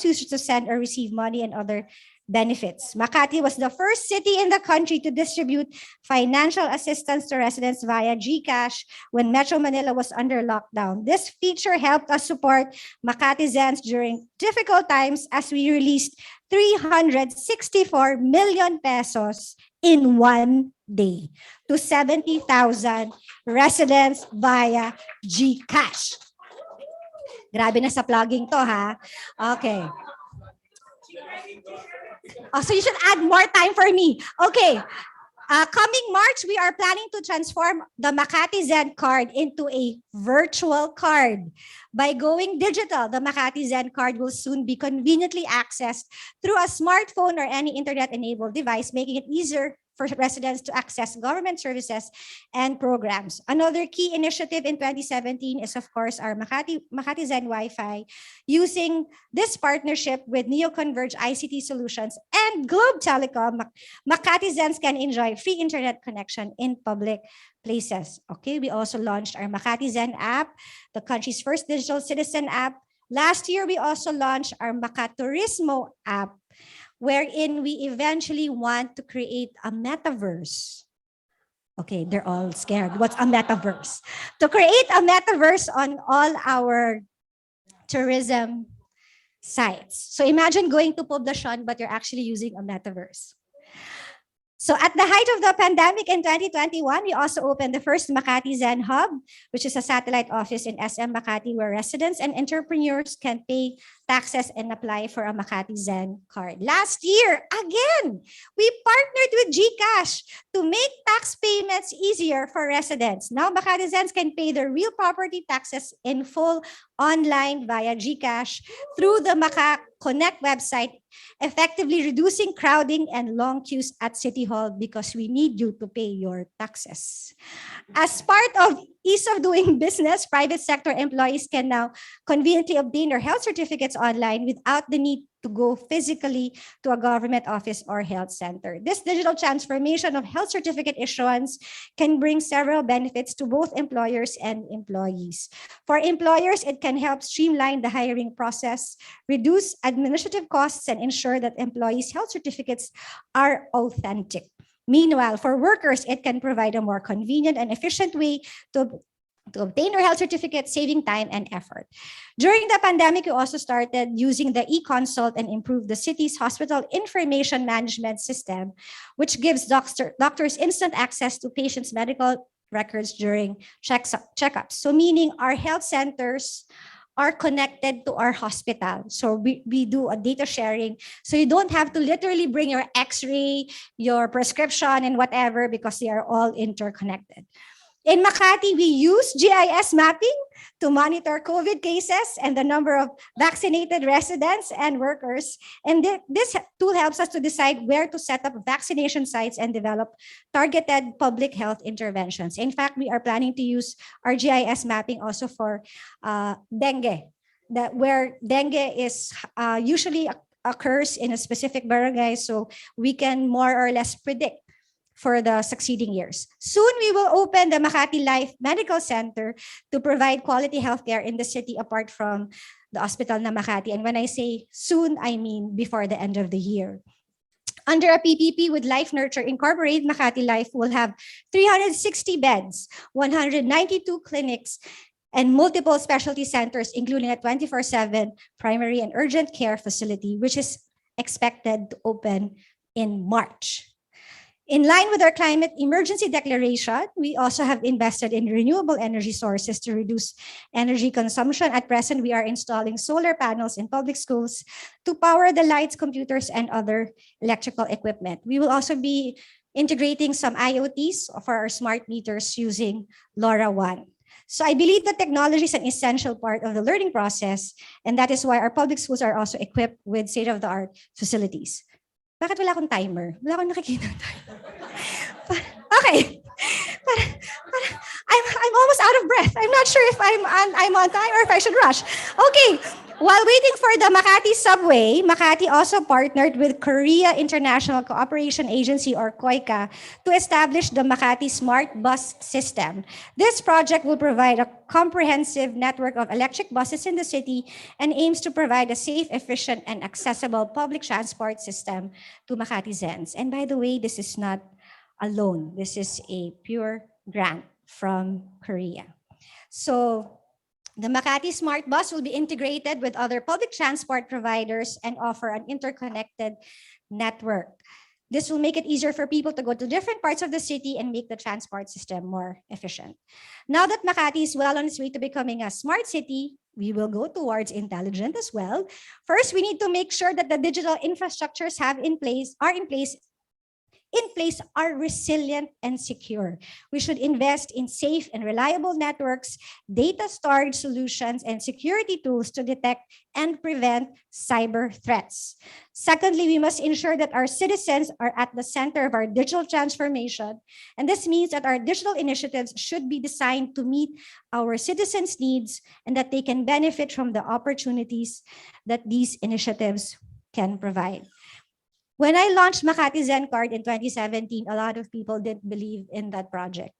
users to send or receive money and other benefits. Makati was the first city in the country to distribute financial assistance to residents via GCash when Metro Manila was under lockdown. This feature helped us support Makati Zens during difficult times as we released 364 million pesos in one day to 70,000 residents via GCash. Grabe na sa plugging to, ha? Okay. Oh, so you should add more time for me. Okay. Coming March, we are planning to transform the Makati Zen card into a virtual card. By going digital, the Makati Zen card will soon be conveniently accessed through a smartphone or any internet-enabled device, making it easier for residents to access government services and programs. Another key initiative in 2017 is, of course, our Makati Zen Wi-Fi. Using this partnership with NeoConverge ICT Solutions and Globe Telecom, Makati Zens can enjoy free internet connection in public places. Okay, we also launched our Makati Zen app, the country's first digital citizen app. Last year, we also launched our Makaturismo app, wherein we eventually want to create a metaverse. Okay, they're all scared. What's a metaverse? To create a metaverse on all our tourism sites. So imagine going to Poblacion, but you're actually using a metaverse. So at the height of the pandemic in 2021, we also opened the first Makati Zen Hub, which is a satellite office in SM Makati where residents and entrepreneurs can pay taxes and apply for a Makati Zen card. Last year, again, we partnered with GCash to make tax payments easier for residents. Now, Makati Zens can pay their real property taxes in full online via GCash through the Maka Connect website, effectively reducing crowding and long queues at City Hall because we need you to pay your taxes. As part of ease of doing business, private sector employees can now conveniently obtain their health certificates online without the need to go physically to a government office or health center. This digital transformation of health certificate issuance can bring several benefits to both employers and employees. For employers, it can help streamline the hiring process, reduce administrative costs, and ensure that employees' health certificates are authentic. Meanwhile, for workers, it can provide a more convenient and efficient way to obtain their health certificate, saving time and effort. During the pandemic, we also started using the e-consult and improved the city's hospital information management system, which gives doctors instant access to patients' medical records during checkups. So meaning our health centers are connected to our hospital. So we do a data sharing. So you don't have to literally bring your x-ray, your prescription, and whatever because they are all interconnected. In Makati, we use GIS mapping to monitor COVID cases and the number of vaccinated residents and workers. And this tool helps us to decide where to set up vaccination sites and develop targeted public health interventions. In fact, we are planning to use our GIS mapping also for dengue, where dengue is usually occurs in a specific barangay, so we can more or less predict for the succeeding years. Soon, we will open the Makati Life Medical Center to provide quality healthcare in the city apart from the hospital na Makati. And when I say soon, I mean before the end of the year. Under a PPP with Life Nurture Incorporated, Makati Life will have 360 beds, 192 clinics, and multiple specialty centers, including a 24/7 primary and urgent care facility, which is expected to open in March. In line with our climate emergency declaration, we also have invested in renewable energy sources to reduce energy consumption. At present, we are installing solar panels in public schools to power the lights, computers, and other electrical equipment. We will also be integrating some IoTs for our smart meters using LoRaWAN. So I believe that technology is an essential part of the learning process, and that is why our public schools are also equipped with state-of-the-art facilities. Bakit wala akong timer? Wala akong nakikita ng timer. Okay. I'm almost out of breath. I'm not sure if I'm on time or if I should rush. Okay. While waiting for the Makati subway, Makati also partnered with Korea International Cooperation Agency, or KOICA, to establish the Makati Smart Bus System. This project will provide a comprehensive network of electric buses in the city and aims to provide a safe, efficient, and accessible public transport system to Makatizens. And by the way, this is not a loan. This is a pure grant from Korea. So the Makati Smart Bus will be integrated with other public transport providers and offer an interconnected network. This will make it easier for people to go to different parts of the city and make the transport system more efficient. Now that Makati is well on its way to becoming a smart city, we will go towards intelligent as well. First, we need to make sure that the digital infrastructures are in place are resilient and secure. We should invest in safe and reliable networks, data storage solutions, and security tools to detect and prevent cyber threats. Secondly, we must ensure that our citizens are at the center of our digital transformation. And this means that our digital initiatives should be designed to meet our citizens' needs and that they can benefit from the opportunities that these initiatives can provide. When I launched Makati Zen Card in 2017, a lot of people didn't believe in that project.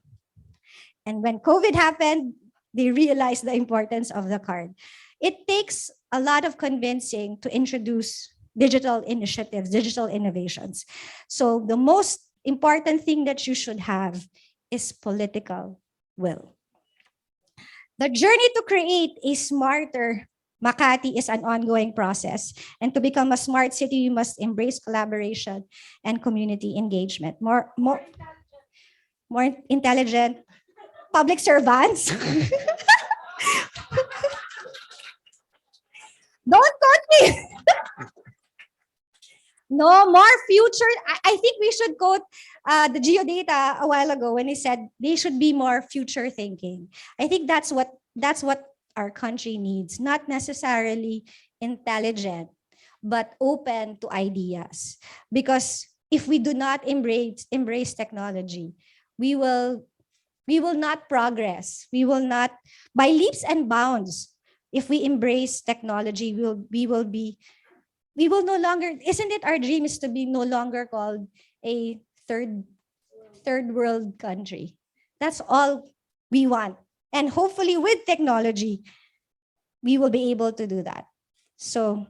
And when COVID happened, they realized the importance of the card. It takes a lot of convincing to introduce digital initiatives, digital innovations. So the most important thing that you should have is political will. The journey to create a smarter Makati is an ongoing process. And to become a smart city, you must embrace collaboration and community engagement. More intelligent public servants. Don't quote me. No, more future. I think we should quote the Geodata a while ago when he said they should be more future thinking. I think that's what our country needs, not necessarily intelligent, but open to ideas. Because if we do not embrace technology, we will not progress. We will not, by leaps and bounds, if we embrace technology, we will no longer, isn't it our dream is to be no longer called a third world country? That's all we want. And hopefully with technology, we will be able to do that. So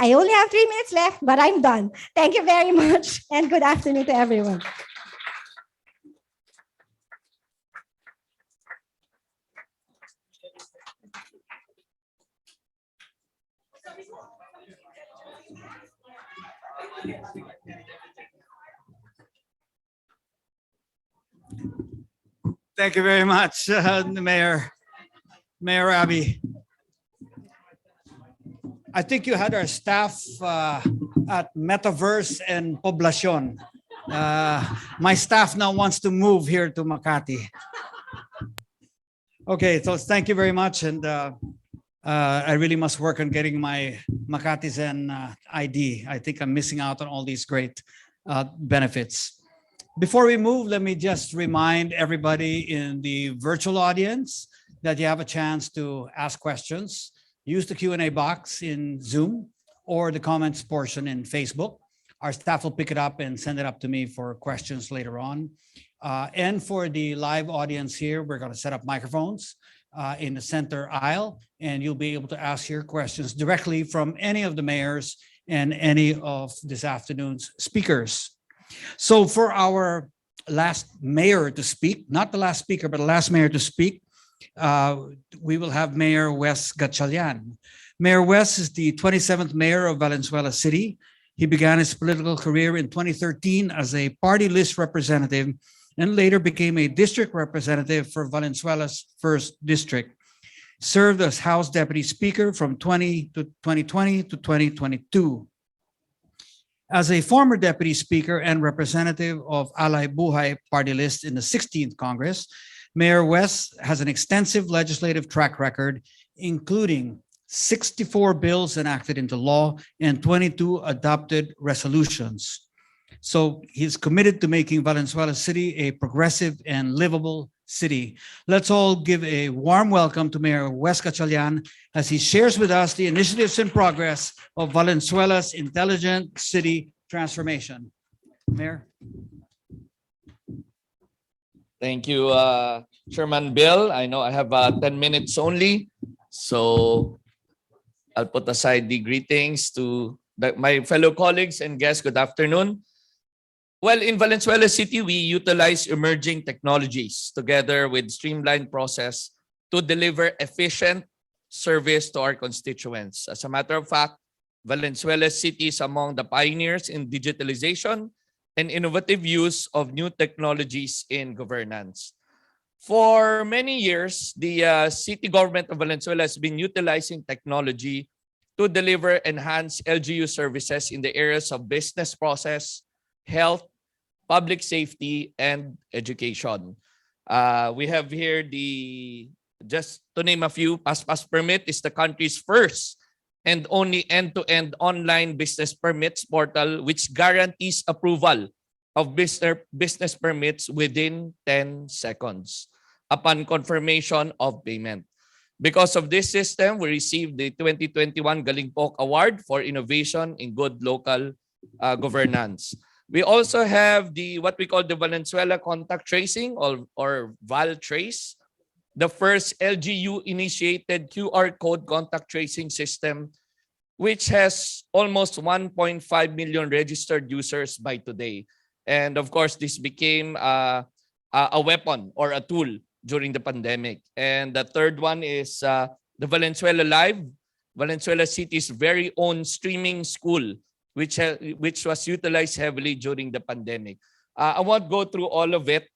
I only have 3 minutes left, but I'm done. Thank you very much and good afternoon to everyone. Thank you very much, Mayor Abby. I think you had our staff at Metaverse and Poblacion. My staff now wants to move here to Makati. Okay, so thank you very much. And I really must work on getting my Makati Zen ID. I think I'm missing out on all these great benefits. Before we move, let me just remind everybody in the virtual audience that you have a chance to ask questions. Use the Q&A box in Zoom or the comments portion in Facebook. Our staff will pick it up and send it up to me for questions later on. And for the live audience here, we're going to set up microphones in the center aisle, and you'll be able to ask your questions directly from any of the mayors and any of this afternoon's speakers. So for our last mayor to speak, not the last speaker, but the last mayor to speak, we will have Mayor Wes Gatchalian. Mayor Wes is the 27th mayor of Valenzuela City. He began his political career in 2013 as a party list representative and later became a district representative for Valenzuela's 1st district. Served as House Deputy Speaker from 2020 to 2022. As a former deputy speaker and representative of Alay Buhay party list in the 16th Congress, Mayor West has an extensive legislative track record, including 64 bills enacted into law and 22 adopted resolutions. So he's committed to making Valenzuela City a progressive and livable city. Let's all give a warm welcome to Mayor Wes Gatchalian as he shares with us the initiatives and progress of Valenzuela's intelligent city transformation. Mayor. Thank you, Chairman Bill. I know I have 10 minutes only, so I'll put aside the greetings to my fellow colleagues and guests. Good afternoon. Well, in Valenzuela City, we utilize emerging technologies together with streamlined process to deliver efficient service to our constituents. As a matter of fact, Valenzuela City is among the pioneers in digitalization and innovative use of new technologies in governance. For many years, the city government of Valenzuela has been utilizing technology to deliver enhanced LGU services in the areas of business process, health, public safety, and education. We have here just to name a few, PasPas Permit is the country's first and only end-to-end online business permits portal which guarantees approval of business permits within 10 seconds upon confirmation of payment. Because of this system, we received the 2021 Galing Pok Award for Innovation in Good Local Governance. We also have what we call the Valenzuela Contact Tracing or ValTrace, the first LGU-initiated QR code contact tracing system, which has almost 1.5 million registered users by today. And of course, this became a weapon or a tool during the pandemic. And the third one is the Valenzuela Live, Valenzuela City's very own streaming school, which was utilized heavily during the pandemic. I won't go through all of it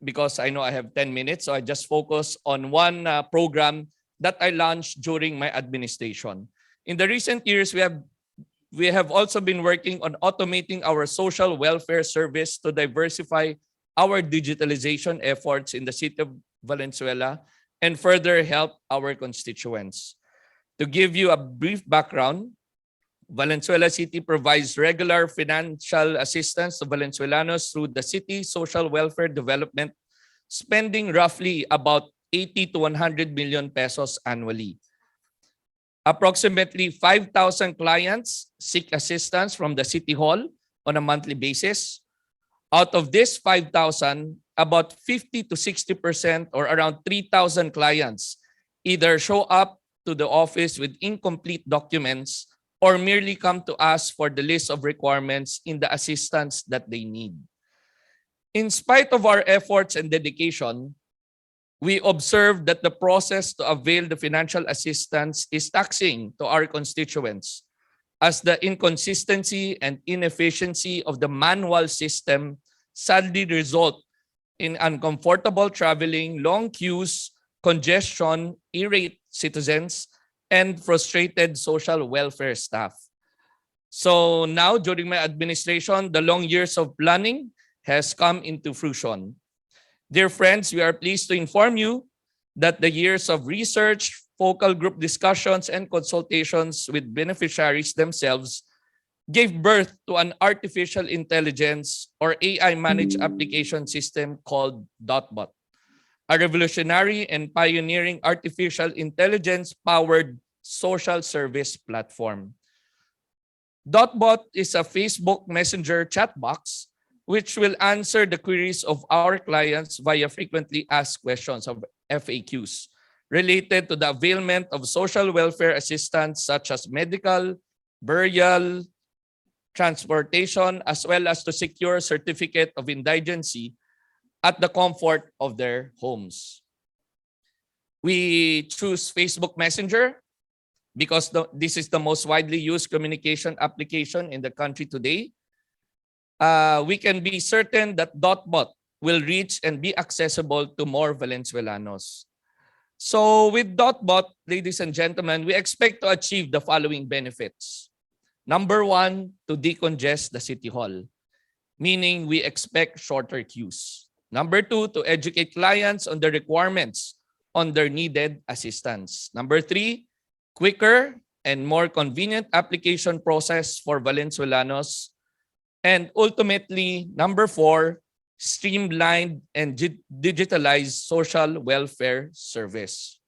because I know I have 10 minutes. So I just focus on one program that I launched during my administration. In the recent years, we have also been working on automating our social welfare service to diversify our digitalization efforts in the city of Valenzuela and further help our constituents. To give you a brief background, Valenzuela City provides regular financial assistance to Valenzuelanos through the city social welfare development, spending roughly about 80 to 100 million pesos annually. Approximately 5,000 clients seek assistance from the City Hall on a monthly basis. Out of this 5,000, about 50 to 60% or around 3,000 clients either show up to the office with incomplete documents or merely come to us for the list of requirements in the assistance that they need. In spite of our efforts and dedication, we observe that the process to avail the financial assistance is taxing to our constituents, as the inconsistency and inefficiency of the manual system sadly result in uncomfortable traveling, long queues, congestion, irate citizens, and frustrated social welfare staff. So now, during my administration, the long years of planning has come into fruition. Dear friends, we are pleased to inform you that the years of research, focal group discussions, and consultations with beneficiaries themselves gave birth to an artificial intelligence or AI-managed application system called DotBot, a revolutionary and pioneering artificial intelligence-powered social service platform. DotBot is a Facebook Messenger chat box which will answer the queries of our clients via frequently asked questions of FAQs related to the availment of social welfare assistance such as medical, burial, transportation, as well as to secure certificate of indigency at the comfort of their homes. We choose Facebook Messenger because this is the most widely used communication application in the country today. We can be certain that DotBot will reach and be accessible to more Valenzuelanos. So with DotBot, ladies and gentlemen, we expect to achieve the following benefits. Number one, to decongest the City Hall, meaning we expect shorter queues. Number two, to educate clients on the requirements on their needed assistance. Number three, quicker and more convenient application process for Valenzuelanos. And ultimately, number four, streamlined and digitalized social welfare service.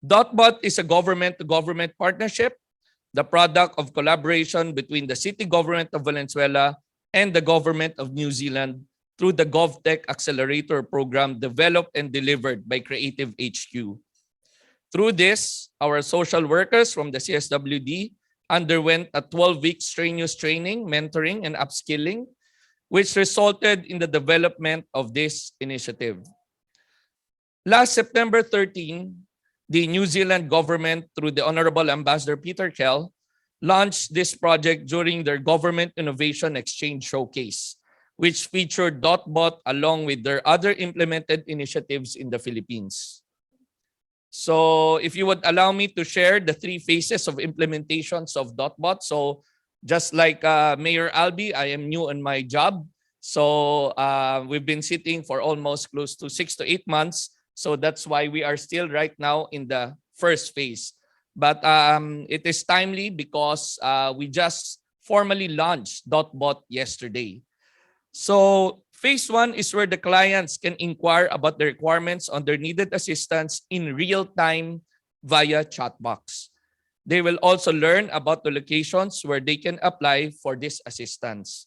DotBot is a government-to-government partnership, the product of collaboration between the city government of Valenzuela and the government of New Zealand through the GovTech Accelerator program developed and delivered by Creative HQ. Through this, our social workers from the CSWD underwent a 12-week strenuous training, mentoring, and upskilling, which resulted in the development of this initiative. Last September 13, the New Zealand government, through the Honorable Ambassador Peter Kell, launched this project during their Government Innovation Exchange Showcase, which featured DotBot along with their other implemented initiatives in the Philippines. So if you would allow me to share the three phases of implementations of DotBot. So just like Mayor Albi, I am new on my job. So we've been sitting for almost close to 6 to 8 months. So that's why we are still right now in the first phase. But it is timely because we just formally launched DotBot yesterday. So phase one is where the clients can inquire about the requirements on their needed assistance in real time via chat box. They will also learn about the locations where they can apply for this assistance.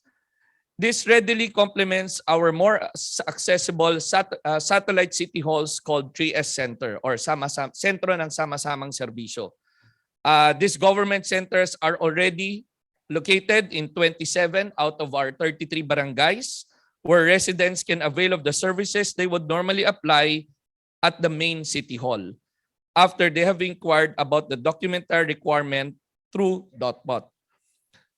This readily complements our more accessible satellite city halls called 3S Center or Sentro ng Sama-samang Serbisyo. These government centers are already located in 27 out of our 33 barangays, where residents can avail of the services they would normally apply at the main city hall after they have inquired about the documentary requirement through DotBot.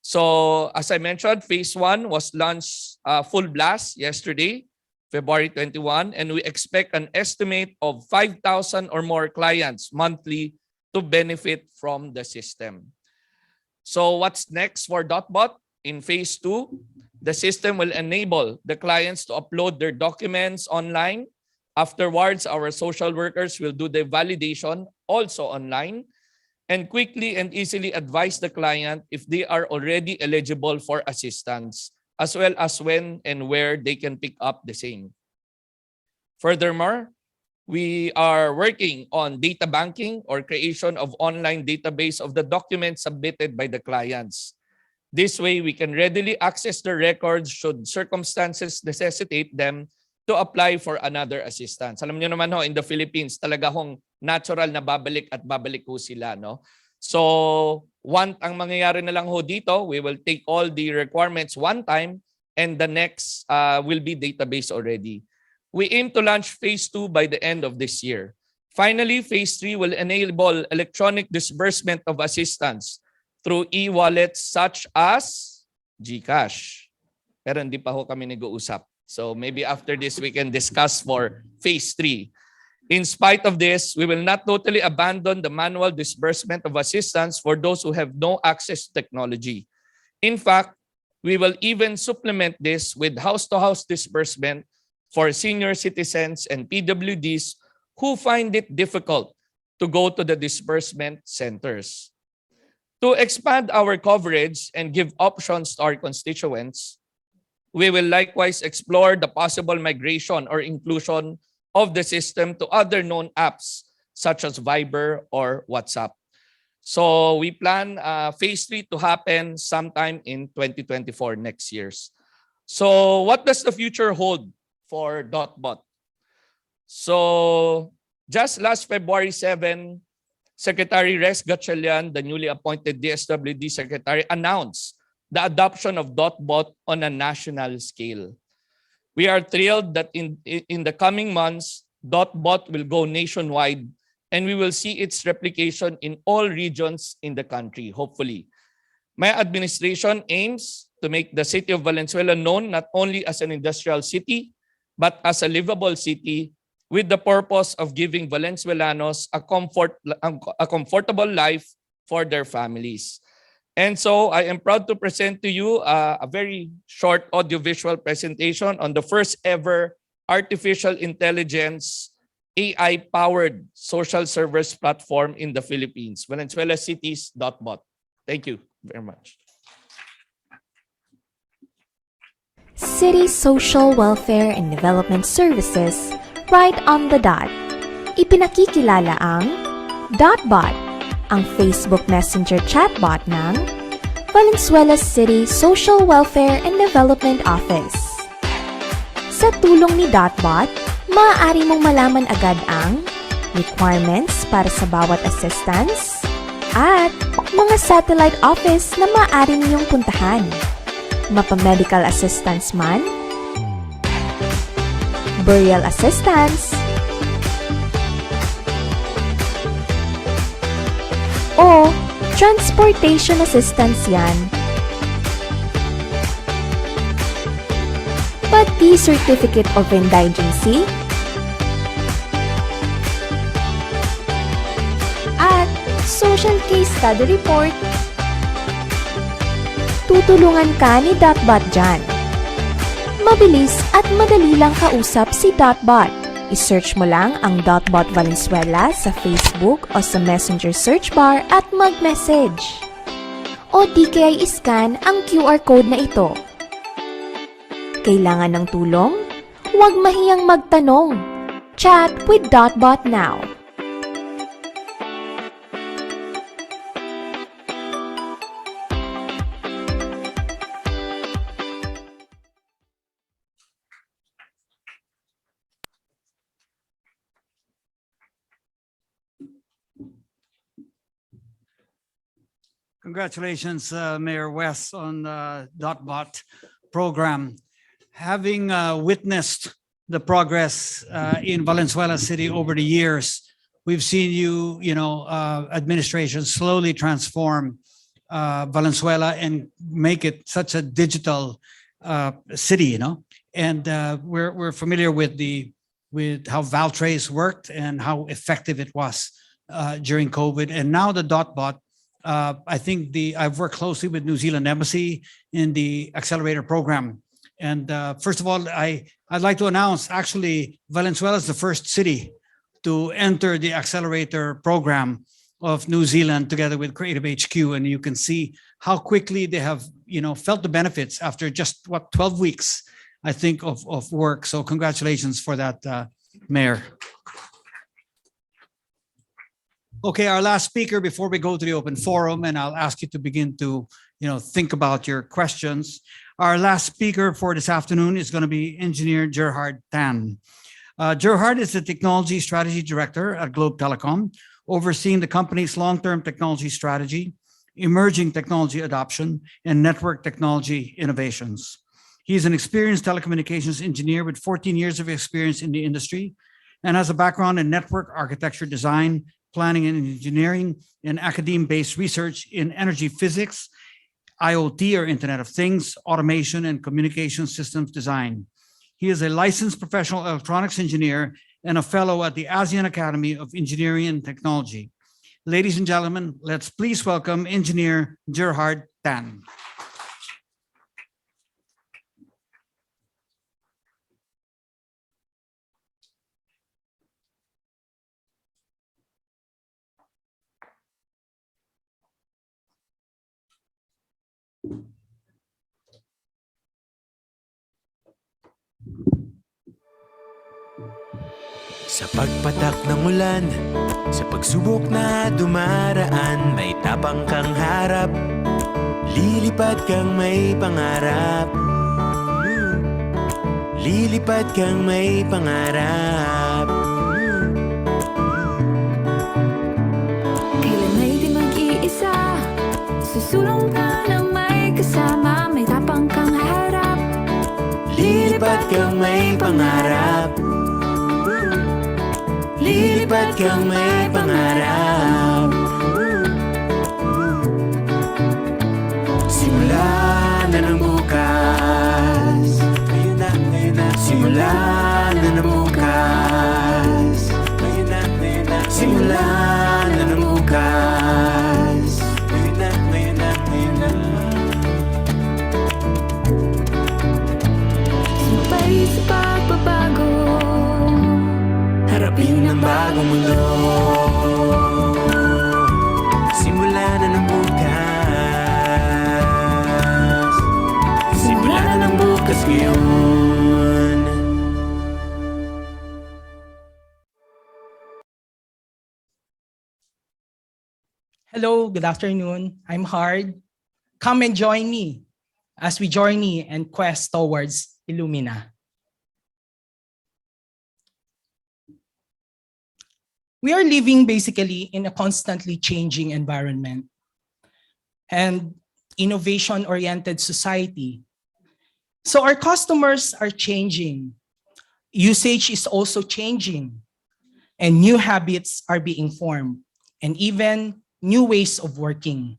So as I mentioned, phase one was launched full blast yesterday, February 21, and we expect an estimate of 5,000 or more clients monthly to benefit from the system. So what's next for DotBot? In phase two, the system will enable the clients to upload their documents online. Afterwards, our social workers will do the validation also online and quickly and easily advise the client if they are already eligible for assistance, as well as when and where they can pick up the same. Furthermore, we are working on data banking or creation of online database of the documents submitted by the clients. This way, we can readily access the records should circumstances necessitate them to apply for another assistance. Alam niyo naman ho, in the Philippines, talaga hong natural na babalik at babalik ho sila. No? So, ang mangyayari na lang ho dito, we will take all the requirements one time and the next will be database already. We aim to launch phase 2 by the end of this year. Finally, phase 3 will enable electronic disbursement of assistance through e-wallets such as GCash. Pero hindi pa ho kami nag-uusap. So maybe after this, we can discuss for phase 3. In spite of this, we will not totally abandon the manual disbursement of assistance for those who have no access to technology. In fact, we will even supplement this with house-to-house disbursement for senior citizens and PWDs who find it difficult to go to the disbursement centers. To expand our coverage and give options to our constituents, we will likewise explore the possible migration or inclusion of the system to other known apps such as Viber or WhatsApp. So we plan phase 3 to happen sometime in 2024 next year. So what does the future hold for DotBot? So just last February 7, Secretary Rex Gatchalian, the newly appointed DSWD Secretary, announced the adoption of DotBot on a national scale. We are thrilled that in the coming months, DotBot will go nationwide and we will see its replication in all regions in the country, hopefully. My administration aims to make the city of Valenzuela known not only as an industrial city, but as a livable city with the purpose of giving Valenzuelanos a comfortable life for their families. And so I am proud to present to you a very short audiovisual presentation on the first ever artificial intelligence AI-powered social service platform in the Philippines, Valenzuela Cities .bot. Thank you very much. City Social Welfare and Development Services right on the dot. Ipinakikilala ang DotBot, ang Facebook Messenger chatbot ng Valenzuela City Social Welfare and Development Office. Sa tulong ni DotBot, maaari mong malaman agad ang requirements para sa bawat assistance at mga satellite office na maaari niyong puntahan. Mapa-medical assistance man, burial assistance, o transportation assistance yan. Pati Certificate of Indigency at Social Case Study Report. Tutulungan ka ni DotBot dyan. Mabilis at madali lang kausap si DotBot. I-search mo lang ang DotBot Valenzuela sa Facebook o sa Messenger search bar at mag-message. O di kaya i-scan ang QR code na ito. Kailangan ng tulong? Huwag mahiyang magtanong. Chat with DotBot now. Congratulations, Mayor West, on the DotBot program. Having witnessed the progress in Valenzuela City over the years, we've seen administration slowly transform Valenzuela and make it such a digital city, And we're familiar with how Valtrace worked and how effective it was during COVID. And now the DotBot. I think I've worked closely with New Zealand Embassy in the accelerator program. And first of all, I'd like to announce actually Valenzuela is the first city to enter the accelerator program of New Zealand together with Creative HQ. And you can see how quickly they have, felt the benefits after just 12 weeks, I think, of work. So congratulations for that, Mayor. Okay, our last speaker before we go to the open forum, and I'll ask you to begin to, think about your questions. Our last speaker for this afternoon is going to be Engineer Gerhard Tan. Gerhard is the Technology Strategy Director at Globe Telecom, overseeing the company's long-term technology strategy, emerging technology adoption, and network technology innovations. He is an experienced telecommunications engineer with 14 years of experience in the industry and has a background in network architecture design, planning and engineering, and academe-based research in energy physics, IoT or Internet of Things, automation, and communication systems design. He is a licensed professional electronics engineer and a fellow at the ASEAN Academy of Engineering and Technology. Ladies and gentlemen, let's please welcome Engineer Gerhard Tan. Sa pagpatak ng ulan, sa pagsubok na dumaraan, may tapang kang harap, lilipad kang may pangarap. Lilipad kang may pangarap. Kailan may di mag-iisa, susulong ka ng may kasama, may tapang kang harap. Lilipad kang may pangarap. Lilipad kang may pangarap. Simula na ng bukas. Ngayon na, ngayon na. Simula na ng bukas. Ngayon na, ngayon na. Simula na ng bukas. Ngayon na, ngayon na, ngayon Hello, good afternoon. I'm Hard. Come and join me as we journey and quest towards Illumina. We are living basically in a constantly changing environment and innovation-oriented society. So our customers are changing. Usage is also changing, and new habits are being formed, and even new ways of working.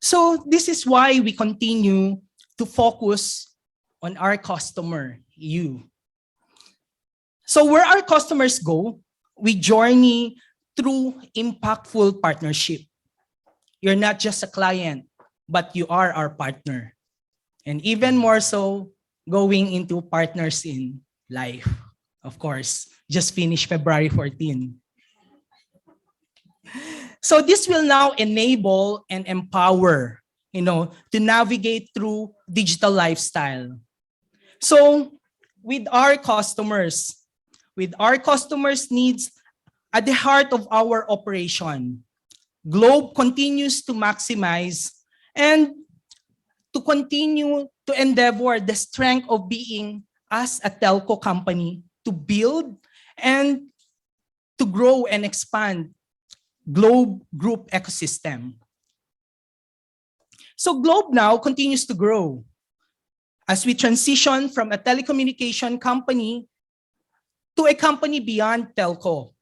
So this is why we continue to focus on our customer, you. So where our customers go, we journey through impactful partnership. You're not just a client, but you are our partner. And even more so, going into partners in life. Of course, just finished February 14. So this will now enable and empower, to navigate through digital lifestyle. So with our customers needs at the heart of our operation, Globe continues to maximize and to continue to endeavor the strength of being as a telco company to build and to grow and expand Globe Group ecosystem. So Globe now continues to grow as we transition from a telecommunication company to a company beyond telco.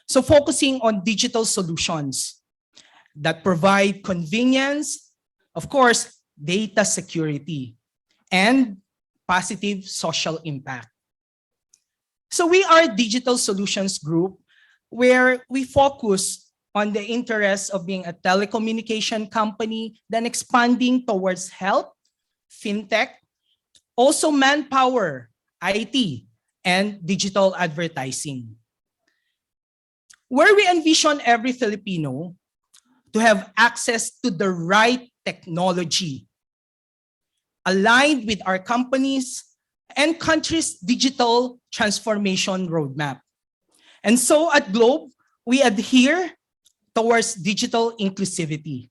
So focusing on digital solutions that provide convenience, of course, data security, and positive social impact. So we are a digital solutions group where we focus on the interests of being a telecommunication company, then expanding towards health, fintech, also manpower, IT, and digital advertising. Where we envision every Filipino to have access to the right technology aligned with our companies and country's digital transformation roadmap. And so at Globe, we adhere towards digital inclusivity.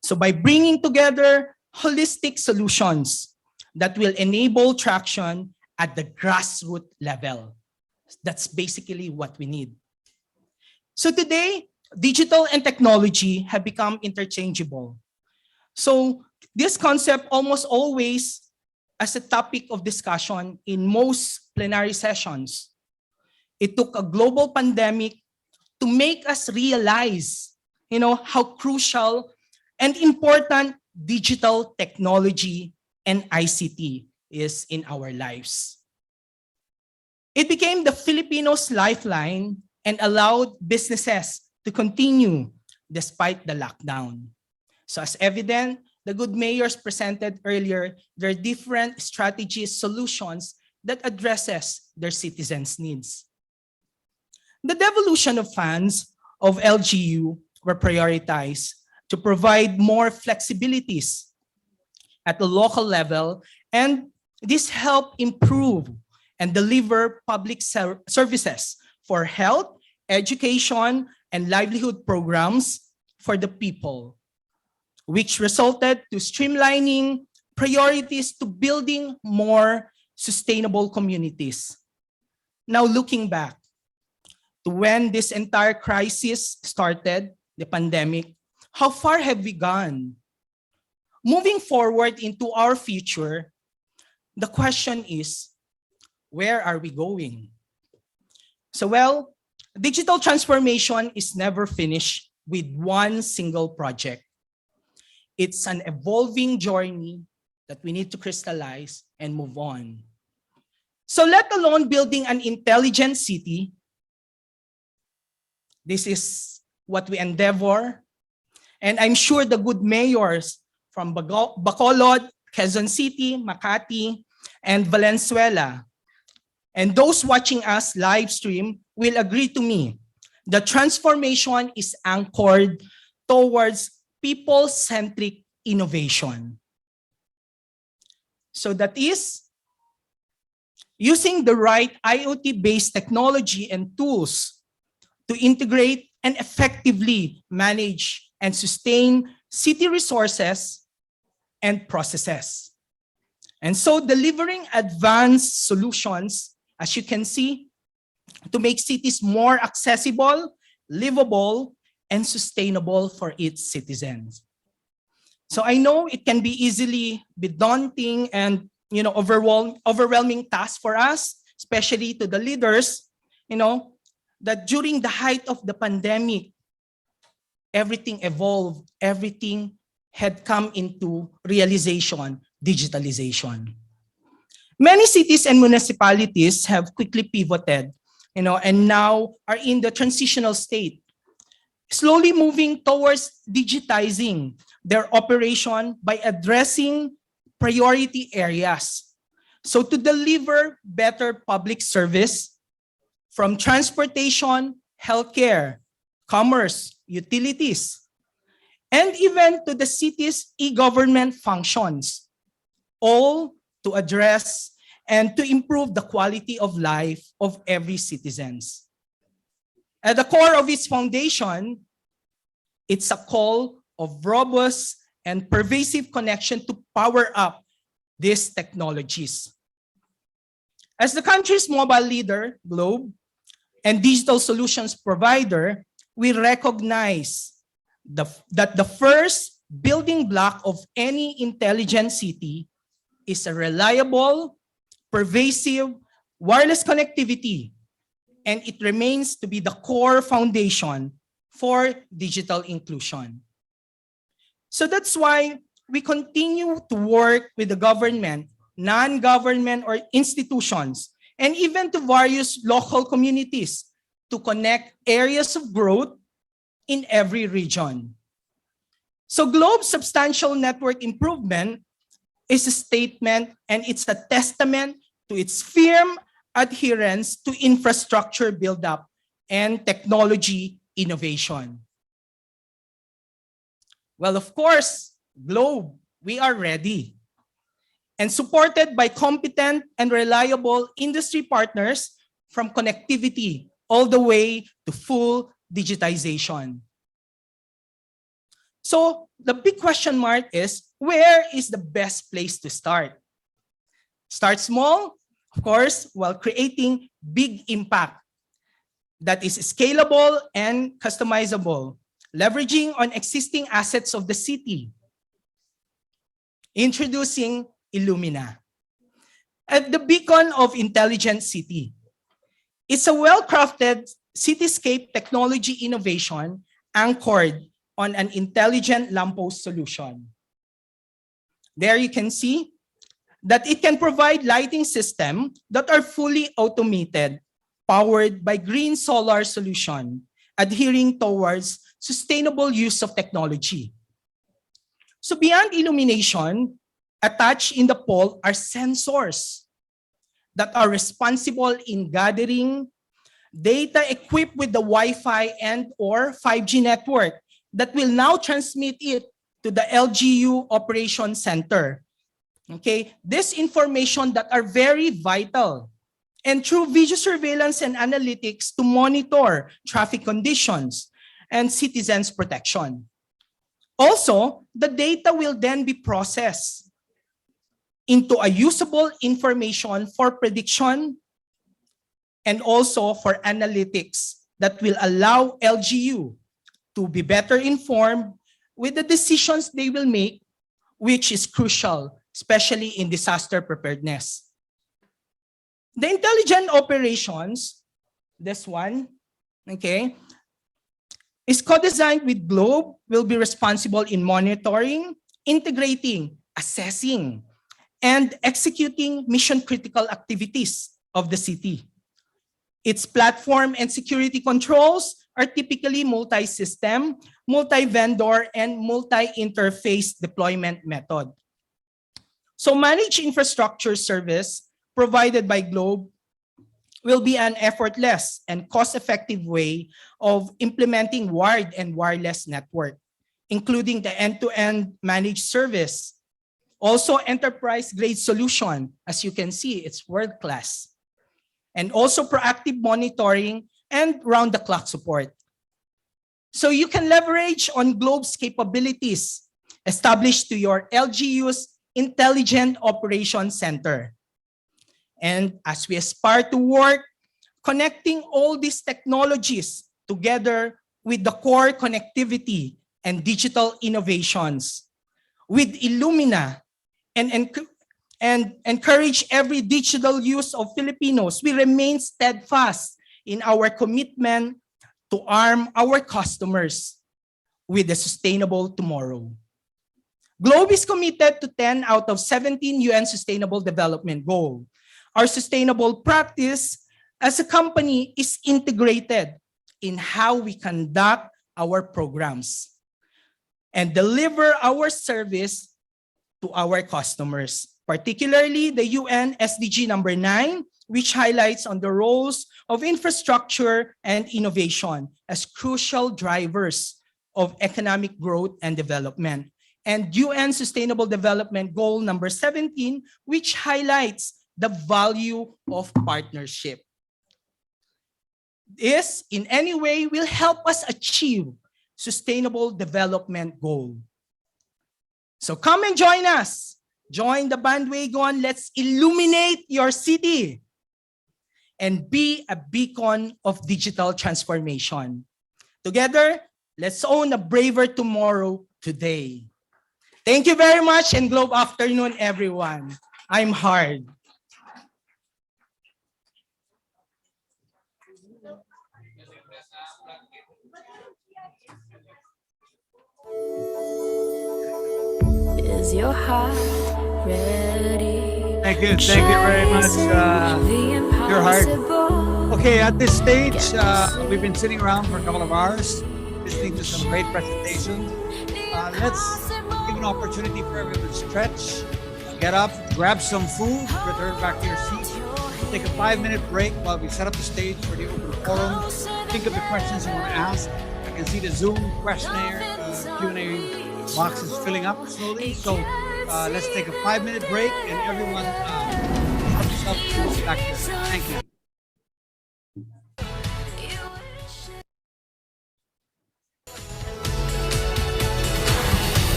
So by bringing together holistic solutions that will enable traction at the grassroots level. That's basically what we need. So today, digital and technology have become interchangeable. So this concept almost always as a topic of discussion in most plenary sessions. It took a global pandemic to make us realize, how crucial and important digital technology and ICT is in our lives. It became the Filipinos' lifeline and allowed businesses to continue despite the lockdown. So as evident, the good mayors presented earlier, there are different strategies, solutions that addresses their citizens' needs. The devolution of funds of LGU were prioritized to provide more flexibilities at the local level, and this helped improve and deliver public services for health, education, and livelihood programs for the people, which resulted to streamlining priorities to building more sustainable communities. Now looking back to when this entire crisis started, the pandemic, how far have we gone? Moving forward into our future, the question is, where are we going? So digital transformation is never finished with one single project. It's an evolving journey that we need to crystallize and move on. So let alone building an intelligent city, this is what we endeavor. And I'm sure the good mayors from Bacolod, Quezon City, Makati, and Valenzuela, and those watching us live stream will agree to me. The transformation is anchored towards people-centric innovation. So that is using the right IoT-based technology and tools to integrate and effectively manage and sustain city resources and processes. And so delivering advanced solutions, as you can see, to make cities more accessible, livable, and sustainable for its citizens. So I know it can be easily be daunting and overwhelming task for us, especially to the leaders, that during the height of the pandemic, everything evolved, everything had come into realization, digitalization. Many cities and municipalities have quickly pivoted, and now are in the transitional state, slowly moving towards digitizing their operation by addressing priority areas. So to deliver better public service from transportation, healthcare, commerce, utilities, and even to the city's e-government functions, all to address and to improve the quality of life of every citizens. At the core of its foundation, it's a call of robust and pervasive connection to power up these technologies. As the country's mobile leader, Globe, and digital solutions provider, we recognize that the first building block of any intelligent city is a reliable, pervasive, wireless connectivity, and it remains to be the core foundation for digital inclusion. So that's why we continue to work with the government, non-government or institutions, and even to various local communities to connect areas of growth in every region. So Globe's substantial network improvement is a statement and it's a testament to its firm adherence to infrastructure buildup and technology innovation. Well, of course, Globe, we are ready. And supported by competent and reliable industry partners from connectivity all the way to full digitization. So the big question mark is, where is the best place to start? Start small, of course, while creating big impact that is scalable and customizable, leveraging on existing assets of the city. Introducing Illumina, at the beacon of intelligent city. It's a well-crafted cityscape technology innovation anchored on an intelligent lamppost solution. There you can see that it can provide lighting systems that are fully automated, powered by green solar solution, adhering towards sustainable use of technology. So beyond illumination, attached in the pole are sensors that are responsible in gathering data equipped with the Wi-Fi and or 5G network that will now transmit it to the LGU Operation Center. Okay, this information that are very vital, and through video surveillance and analytics to monitor traffic conditions and citizens' protection. Also, the data will then be processed into a usable information for prediction and also for analytics that will allow LGU to be better informed with the decisions they will make, which is crucial, especially in disaster preparedness. The intelligent operations, this one, okay, is co-designed with Globe, will be responsible in monitoring, integrating, assessing, and executing mission-critical activities of the city. Its platform and security controls are typically multi-system, multi-vendor, and multi-interface deployment method. So managed infrastructure service provided by Globe will be an effortless and cost-effective way of implementing wired and wireless network, including the end-to-end managed service. Also enterprise-grade solution, as you can see, it's world-class. And also proactive monitoring and round-the-clock support. So you can leverage on Globe's capabilities established to your LGU's Intelligent Operations Center. And as we aspire to work, connecting all these technologies together with the core connectivity and digital innovations, with Illumina and encourage every digital use of Filipinos, we remain steadfast in our commitment to arm our customers with a sustainable tomorrow. Globe is committed to 10 out of 17 UN Sustainable Development Goals. Our sustainable practice as a company is integrated in how we conduct our programs and deliver our service to our customers, particularly the UN SDG number 9, which highlights on the roles of infrastructure and innovation as crucial drivers of economic growth and development, and UN Sustainable Development Goal number 17, which highlights the value of partnership. This, in any way, will help us achieve Sustainable Development Goal. So come and join us. Join the bandwagon. Let's illuminate your city and be a beacon of digital transformation. Together, let's own a braver tomorrow today. Thank you very much, and Globe afternoon, everyone. I'm Hard. Is your heart ready? Thank you very much, your heart. Okay, at this stage, we've been sitting around for a couple of hours, listening to some great presentations. Let's give an opportunity for everyone to stretch, get up, grab some food, return back to your seat, take a 5-minute break while we set up the stage for the open forum. Think of the questions you want to ask. I can see the Zoom questionnaire, Q&A box is filling up slowly. So let's take a 5-minute break and everyone help yourself back here. Thank you.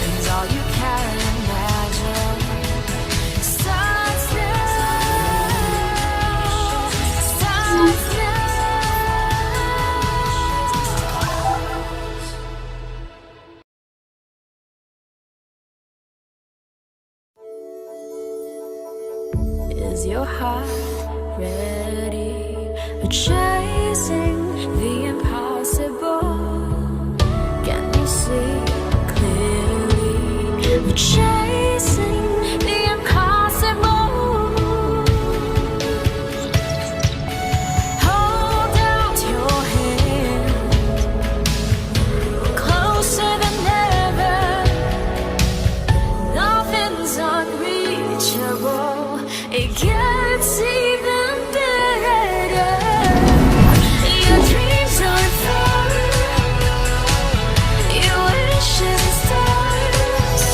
And all you can imagine starts now. Starts now. Is your heart ready? We're chasing the impossible. Can you see clearly? We're chasing the impossible. Hold out your hand, closer than ever. Nothing's unreachable. It gets even better. Your dreams are far. Your wishes stars.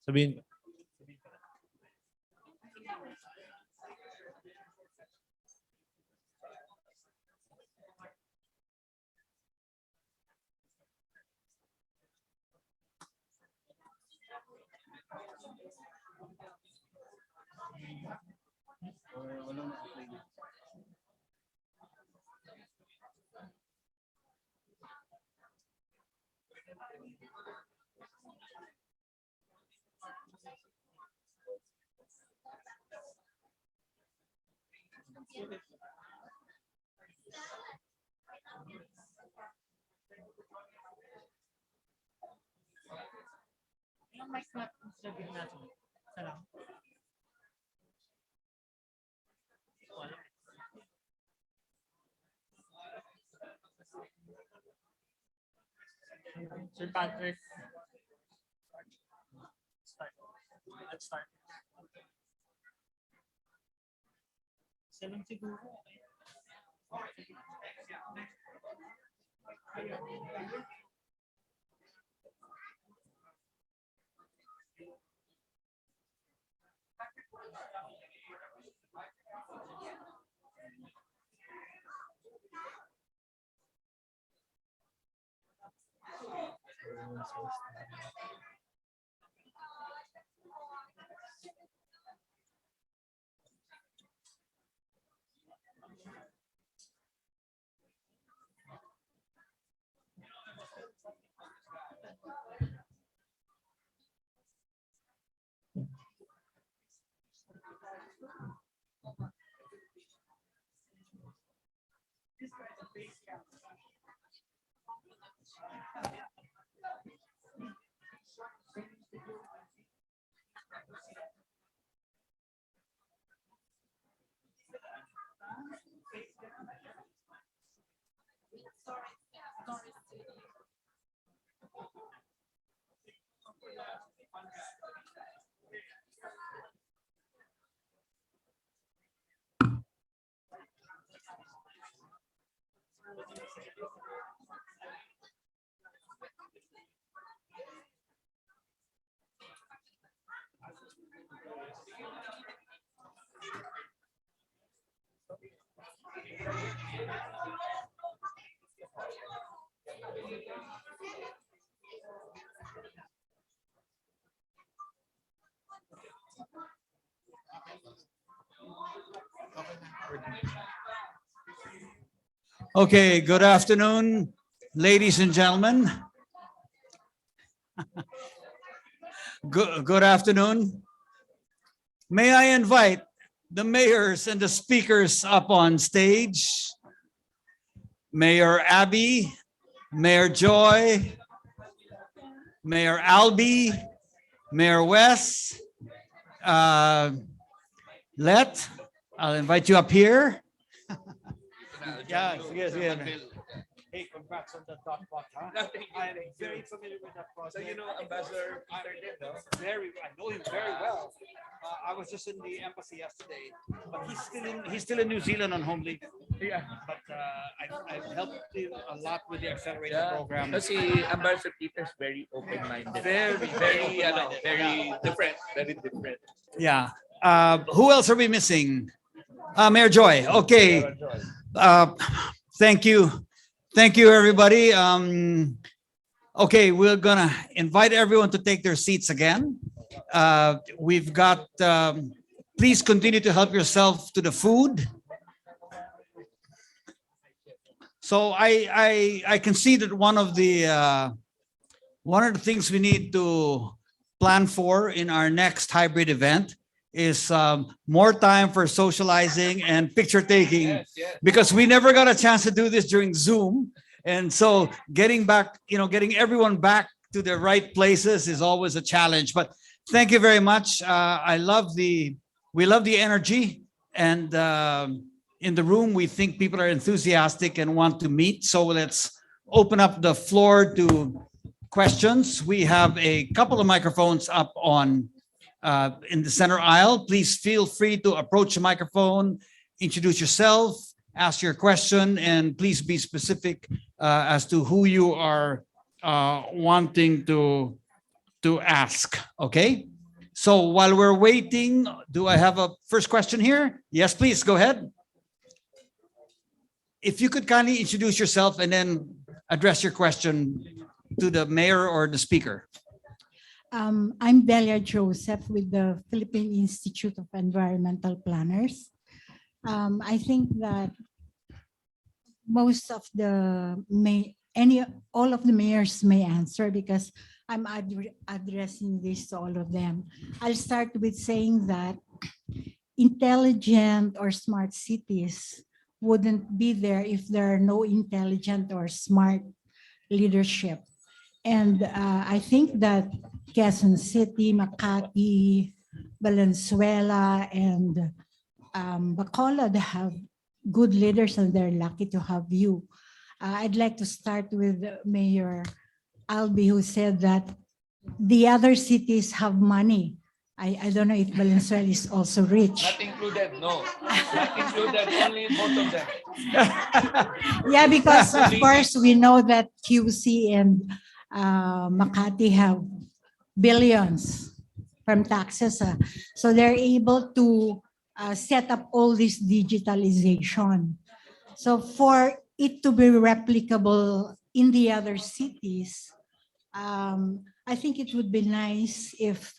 Sabihin, Sir Patrick. Start. Let's start. Salam siguro. Okay, good afternoon, ladies and gentlemen. Good afternoon. May I invite the mayors and the speakers up on stage? Mayor Abby, Mayor Joy, Mayor Albie, Mayor Wes, Let, I'll invite you up here. Yeah, yes, yeah. Hey, congrats on the dot bot, huh? I'm very familiar with that process. So you know Ambassador Peter did, no? I know him very well. I was just in the embassy yesterday, but he's still in New Zealand on home leave. Yeah. But I've helped him a lot with the accelerator Yeah. program. Kasi Ambassador Peter's very open-minded. Very, very different. Very different. Yeah. Who else are we missing? Mayor Joy. Okay. Thank you. Thank you, everybody. Okay, we're gonna invite everyone to take their seats again. We've got, please continue to help yourself to the food. So I can see that one of the things we need to plan for in our next hybrid event is more time for socializing and picture taking, Yes, yes. because we never got a chance to do this during Zoom. And so getting back, getting everyone back to the right places is always a challenge. But thank you very much. We love the energy, and in the room, we think people are enthusiastic and want to meet. So let's open up the floor to questions. We have a couple of microphones up on in the center aisle. Please feel free to approach the microphone, introduce yourself, ask your question, and please be specific as to who you are wanting to ask. Okay. So while we're waiting, do I have a first question here? Yes, please go ahead. If you could kindly introduce yourself and then address your question to the mayor or the speaker. I'm Delia Joseph with the Philippine Institute of Environmental Planners. I think that most of all of the mayors may answer, because I'm addressing this to all of them. I'll start with saying that intelligent or smart cities wouldn't be there if there are no intelligent or smart leadership. And I think that Quezon City, Makati, Valenzuela, and Bacolod have good leaders, and they're lucky to have you. I'd like to start with Mayor Albie, who said that the other cities have money. I don't know if Valenzuela is also rich. Not included, no. Not included, only both of them. Yeah, because of course we know that QC and Makati have billions from taxes. So they're able to set up all this digitalization. So for it to be replicable in the other cities, I think it would be nice if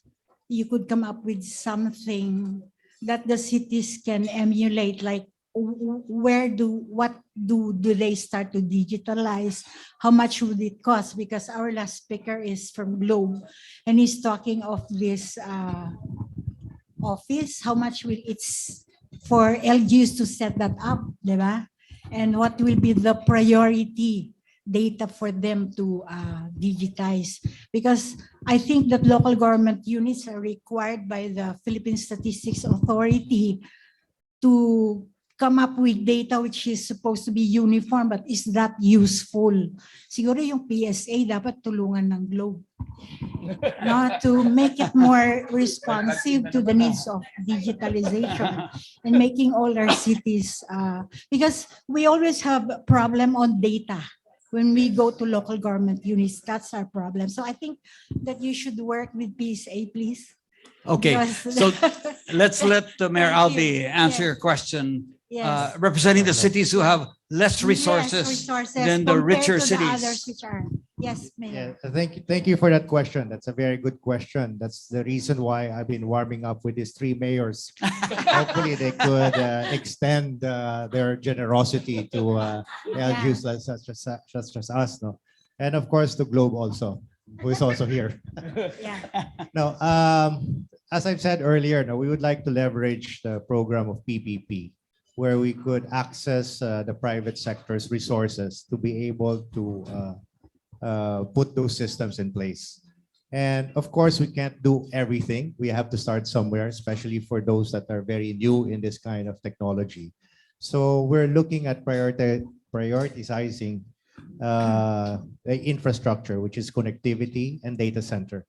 you could come up with something that the cities can emulate, like what do they start to digitalize? How much would it cost? Because our last speaker is from Globe, and he's talking of this office. How much will it's for LGUs to set that up, diba? And what will be the priority data for them to digitize. Because I think that local government units are required by the Philippine Statistics Authority to come up with data which is supposed to be uniform but is that useful. Siguro yung PSA dapat tulungan ng Globe. No, to make it more responsive to the needs of digitalization and making all our cities, because we always have a problem on data. When we go to local government units, that's our problem. So I think that you should work with PSA, please. Okay, Because- so let's let Mayor Thank you. Albi answer Yes. your question. Yes. Representing the cities who have less resources than the compared richer to the others cities. which are, yes, Yeah, Mayor. thank you for that question. That's a very good question. That's the reason why I've been warming up with these three mayors. Hopefully they could extend their generosity to LGUs such as us, no? And of course, the Globe also, who is also here. Yeah. No, as I've said earlier, no, we would like to leverage the program of PPP, where we could access the private sector's resources to be able to put those systems in place. And of course, we can't do everything. We have to start somewhere, especially for those that are very new in this kind of technology. So we're looking at prioritizing the infrastructure, which is connectivity and data center.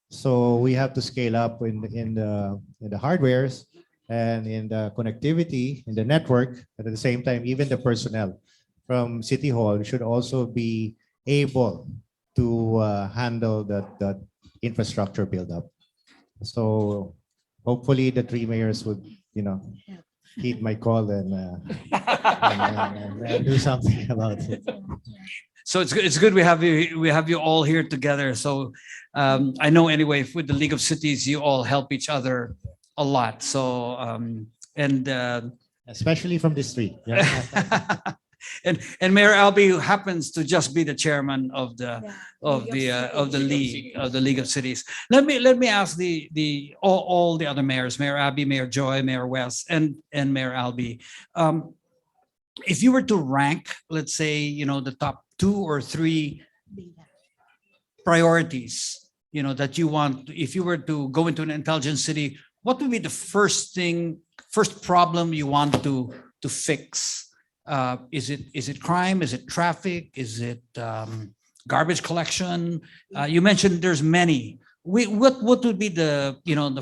So we have to scale up in the hardwares and in the connectivity, in the network, but at the same time, even the personnel from City Hall should also be able to handle that infrastructure buildup. So hopefully the three mayors would, heed my call and do something about it. So it's good we have you all here together. So I know anyway with the League of Cities, you all help each other a lot. So Especially from the street. Yeah. and Mayor Albi, who happens to just be the chairman of the League of Cities. Let me ask all the other mayors, Mayor Abby, Mayor Joy, Mayor West, and Mayor Albi. If you were to rank, let's say, the top 2 or 3 priorities, that you want, if you were to go into an intelligent city, what would be the first problem you want to fix? Is it crime? Is it traffic? Is it garbage collection? You mentioned there's many. What would be the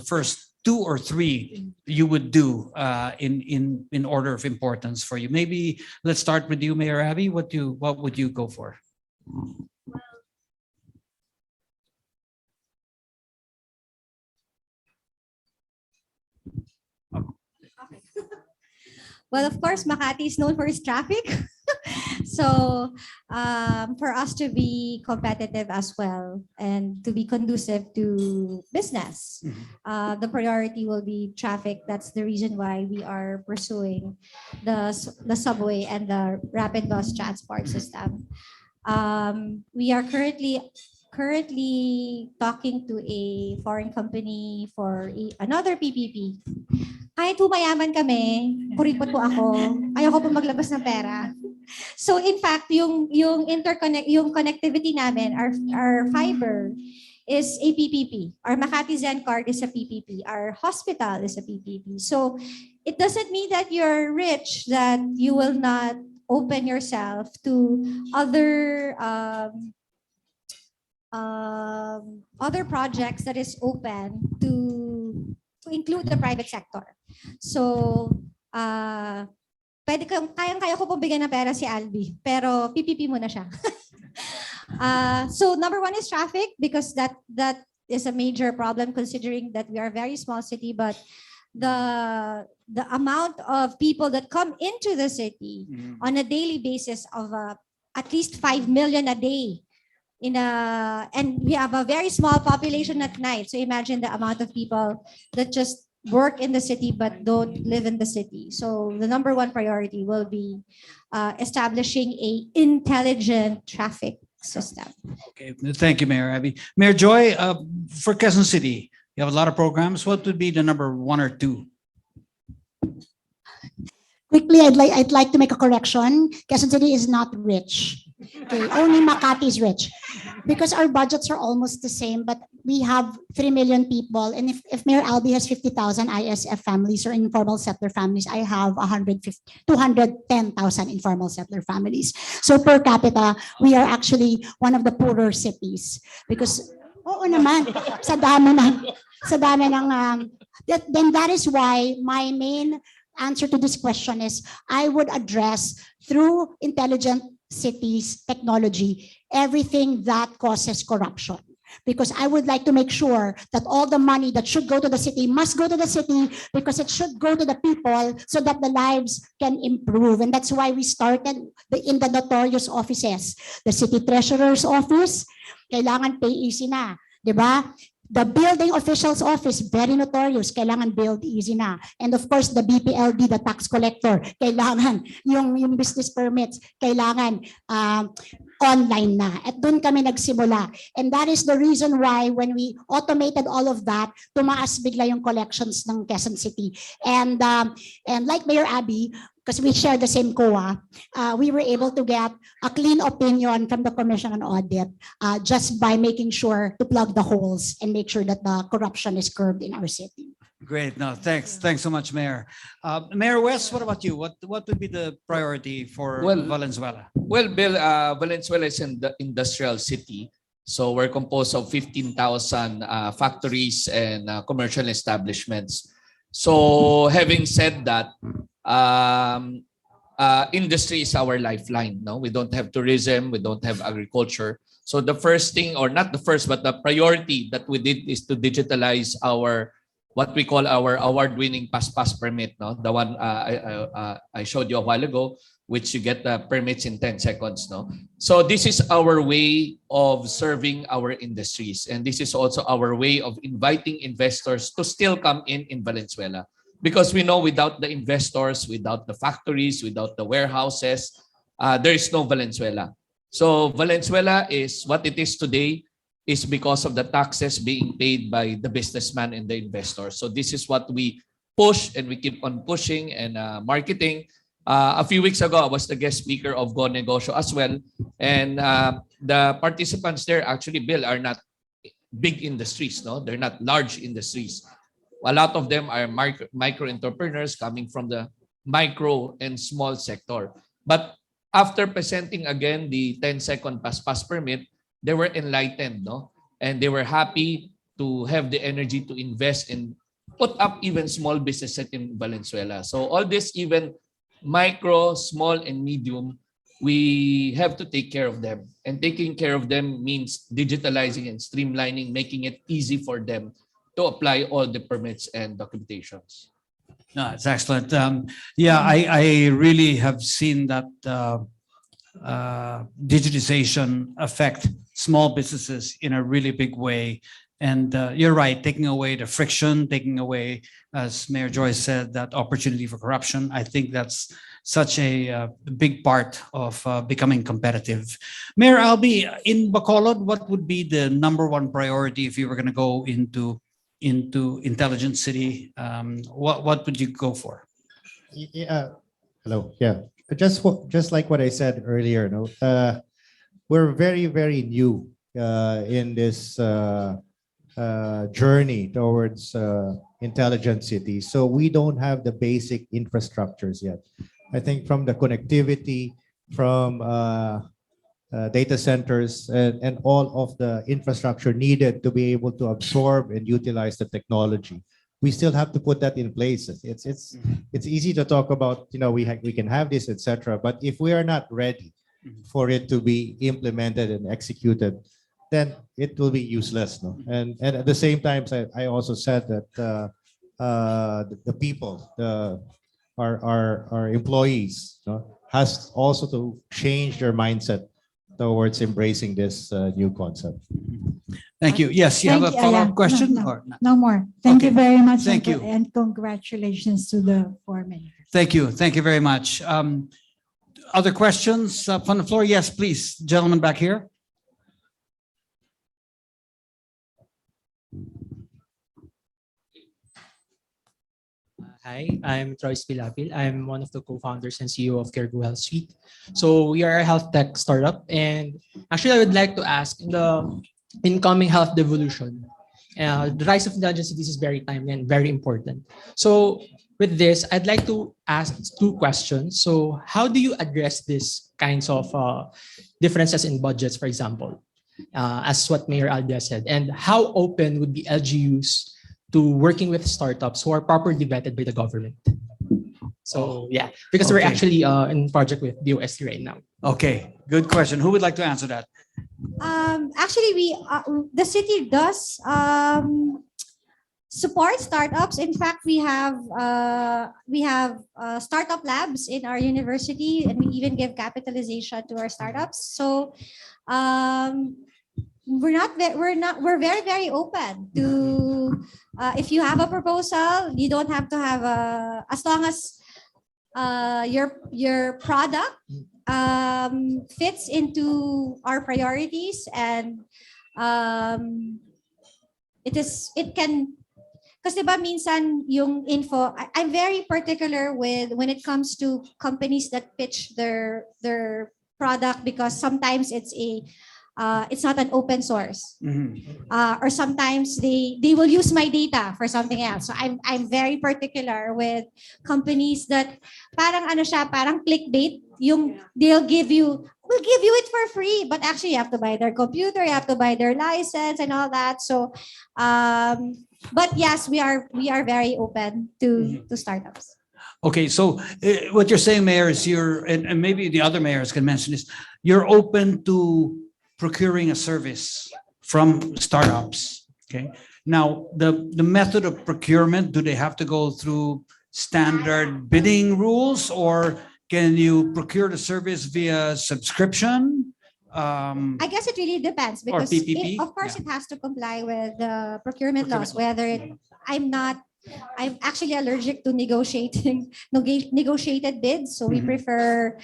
first 2 or 3 you would do in order of importance for you? Maybe let's start with you, Mayor Abby. What would you go for? Well, of course, Makati is known for its traffic. So for us to be competitive as well and to be conducive to business, the priority will be traffic. That's the reason why we are pursuing the subway and the rapid bus transport system. We are currently talking to a foreign company for another PPP. Kahit mayaman kami, kuripot po ako, ayoko po maglabas ng pera. So in fact, yung connectivity namin, our fiber is a PPP. Our Makati Zen card is a PPP. Our hospital is a PPP. So it doesn't mean that you're rich, that you will not open yourself to other projects that is open to include the private sector. So, kayang-kaya ko po bigyan ng pera si Albi, pero PPP muna siya. So number 1 is traffic, because that is a major problem considering that we are a very small city, but the amount of people that come into the city on a daily basis of at least 5 million a day. And we have a very small population at night. So imagine the amount of people that just work in the city but don't live in the city. So the number 1 priority will be establishing an intelligent traffic system. Okay, thank you, Mayor Abby. Mayor Joy, for Quezon City, you have a lot of programs. What would be the number 1 or 2? Quickly, I'd like to make a correction. Quezon City is not rich. Okay, only Makati is rich. Because our budgets are almost the same, but we have 3 million people. And if Mayor Albi has 50,000 ISF families or informal settler families, I have 210,000 informal settler families. So per capita, we are actually one of the poorer cities. Because, oo naman, sa dami ng, then that is why my main answer to this question is I would address through intelligent cities technology everything that causes corruption, because I would like to make sure that all the money that should go to the city must go to the city, because it should go to the people so that the lives can improve. And that's why we started in the notorious offices. The city treasurer's office, kailangan pay easy na, di ba? The building official's office, very notorious, kailangan build easy na. And of course, the BPLD, the tax collector, kailangan yung business permits, kailangan online na. At doon kami nagsimula. And that is the reason why when we automated all of that, tumaas bigla yung collections ng Quezon City. And like Mayor Abby, because we share the same COA, we were able to get a clean opinion from the Commission on Audit just by making sure to plug the holes and make sure that the corruption is curbed in our city. Great. No, thanks. Thanks so much, Mayor. Mayor West, what about you? What would be the priority for Well- Valenzuela? Well, Bill, Valenzuela is an industrial city. So we're composed of 15,000 factories and commercial establishments. So having said that, industry is our lifeline. No, we don't have tourism, we don't have agriculture. So the first thing, or not the first, but the priority that we did is to digitalize our what we call our award-winning pass permit. No, the one I showed you a while ago, which you get the permits in 10 seconds. No, so this is our way of serving our industries, and this is also our way of inviting investors to still come in Valenzuela. Because we know without the investors, without the factories, without the warehouses, there is no Valenzuela. So Valenzuela is what it is today is because of the taxes being paid by the businessman and the investors. So this is what we push and we keep on pushing and marketing. A few weeks ago, I was the guest speaker of Go Negosyo as well. And the participants there actually, Bill, are not big industries. No, they're not large industries. A lot of them are micro entrepreneurs coming from the micro and small sector. But after presenting again the 10-second pass permit, they were enlightened, no? And they were happy to have the energy to invest and put up even small businesses in Valenzuela. So all this, even micro, small, and medium, we have to take care of them. And taking care of them means digitalizing and streamlining, making it easy for them to apply all the permits and documentations. No, it's excellent. Yeah, I really have seen that digitization affect small businesses in a really big way. And you're right, taking away the friction, taking away, as Mayor Joyce said, that opportunity for corruption. I think that's such a big part of becoming competitive. Mayor Albi, in Bacolod, what would be the #1 priority if you were going to go into intelligent city? What would you go for? Hello. Yeah. Just like what I said earlier, no, we're very, very new in this journey towards intelligent cities. So we don't have the basic infrastructures yet. I think from the connectivity, from data centers and all of the infrastructure needed to be able to absorb and utilize the technology, we still have to put that in place. It's easy to talk about, you know, we can have this, etc. But if we are not ready for it to be implemented and executed, then it will be useless. No? And at the same time, I also said that the people, our employees, no, has also to change their mindset towards embracing this new concept. Thank you. Yes, you have a follow-up question? No, Or not? no more. Thank you Okay. very much. Thank you. And congratulations to the four mayors. Thank you. Thank you very much. Other questions from the floor? Yes, please. Gentleman back here. Hi, I'm Troy Spilapil. I'm one of the co-founders and CEO of CareGo Health Suite. So we are a health tech startup, and actually I would like to ask, in the incoming health devolution, the rise of intelligent cities is very timely and very important. So with this, I'd like to ask two questions. So how do you address these kinds of differences in budgets, for example, as what Mayor Albia said, and how open would be LGUs to working with startups who are properly vetted by the government? So yeah, because we're Okay. actually in project with DOST right now. Okay, good question. Who would like to answer that? Actually, the city does support startups. In fact, we have startup labs in our university, and we even give capitalization to our startups. So we're very, very open to if you have a proposal, you don't have to have as long as your product fits into our priorities, and it can, kasi diba minsan yung info, I'm very particular with when it comes to companies that pitch their product, because sometimes it's not an open source. Or sometimes they will use my data for something else. So I'm very particular with companies that parang parang clickbait, yung we'll give you it for free, but actually you have to buy their computer, you have to buy their license and all that. So but yes, we are very open to startups. Okay, so what you're saying, Mayor, is and maybe the other mayors can mention this, you're open to procuring a service from startups. Okay. Now, the method of procurement, do they have to go through standard bidding rules, or can you procure the service via subscription? I guess it really depends, Or because PPP? of course it has to comply with the procurement laws. I'm actually allergic to negotiated bids, so we prefer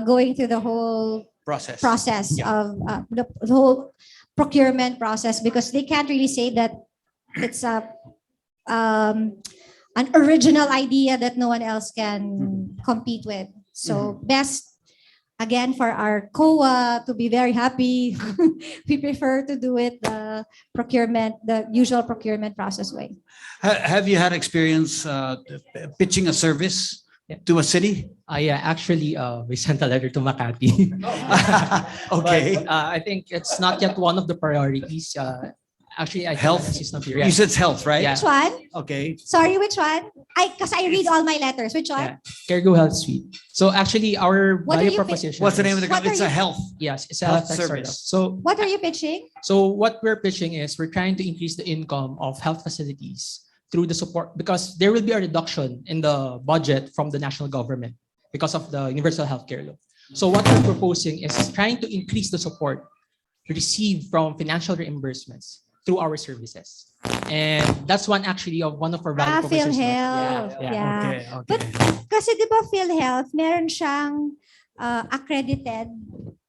going through the whole process of the whole procurement process, because they can't really say that it's an original idea that no one else can compete with. So best, again, for our COA to be very happy, we prefer to do it the usual procurement process way. Have you had experience pitching a service to a city? Yeah, actually, we sent a letter to Makati. Okay. But, I think it's not yet one of the priorities. Actually, I think Health? this is not here. You said it's health, right? Yeah. Which one? Okay. Sorry, which one? Because I read all my letters. Which one? Yeah, CareGo Health Suite. So actually, our What value are you proposition. What's the name of the What company? are It's a you- health. Yes, it's a Health health tech startup. service. What are you pitching? So what we're pitching is we're trying to increase the income of health facilities through the support, because there will be a reduction in the budget from the national government because of the universal healthcare law. So what we're proposing is trying to increase the support received from financial reimbursements through our services. And that's one of our value propositions. PhilHealth. Yeah. Okay. Okay. But kasi di ba PhilHealth, meron siyang accredited.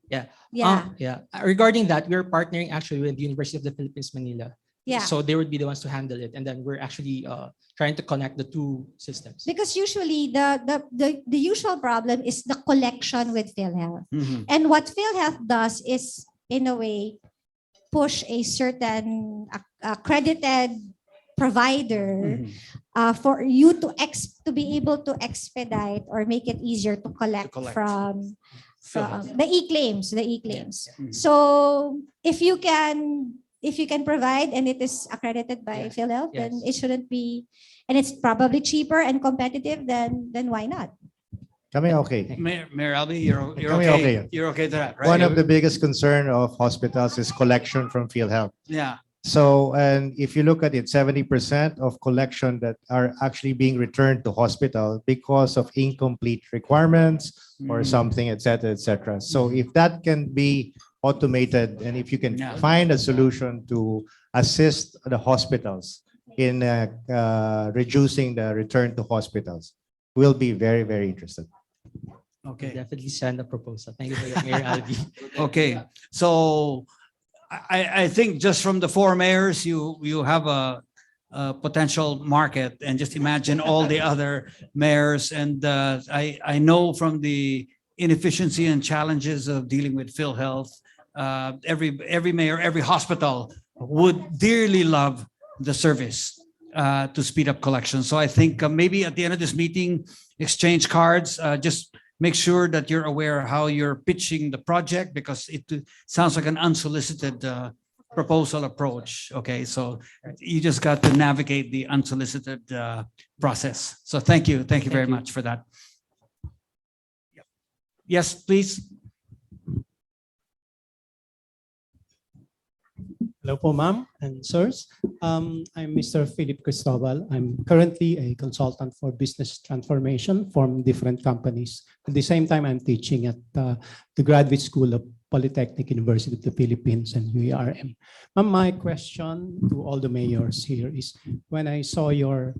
Yeah. Yeah. Regarding that, we're partnering actually with the University of the Philippines, Manila. Yeah. So they would be the ones to handle it. And then we're actually trying to connect the two systems. Because usually the usual problem is the collection with PhilHealth. Mhm. And what PhilHealth does is, in a way, push a certain accredited provider for you to be able to expedite or make it easier to collect, from the e-claims. So if you can provide and it is accredited by PhilHealth, then it shouldn't be, and it's probably cheaper and competitive, then why not? Kami okay. Mayor Albi, you're Kami okay. okay. You're okay to that, right? One of the biggest concern of hospitals is collection from PhilHealth. Yeah. So, and if you look at it, 70% of collection that are actually being returned to hospital because of incomplete requirements or something, et cetera. So if that can be automated, and if you can find a solution to assist the hospitals in reducing the return to hospitals, we'll be very, very interested. Okay. Definitely send a proposal. Thank you for that, Mayor Albi. Okay. So I think just from the four mayors, you have potential market, and just imagine all the other mayors. And I know from the inefficiency and challenges of dealing with PhilHealth, every mayor, every hospital would dearly love the service to speed up collection. So I think maybe at the end of this meeting, exchange cards, just make sure that you're aware how you're pitching the project, because it sounds like an unsolicited proposal approach. Okay, so you just got to navigate the unsolicited process. So thank you very much for that. Yes, please. Hello po, ma'am and sirs. I'm Mr. Philip Cristobal. I'm currently a consultant for business transformation from different companies. At the same time, I'm teaching at the Graduate School of Polytechnic University of the Philippines and UARM. Ma'am, my question to all the mayors here is, when I saw your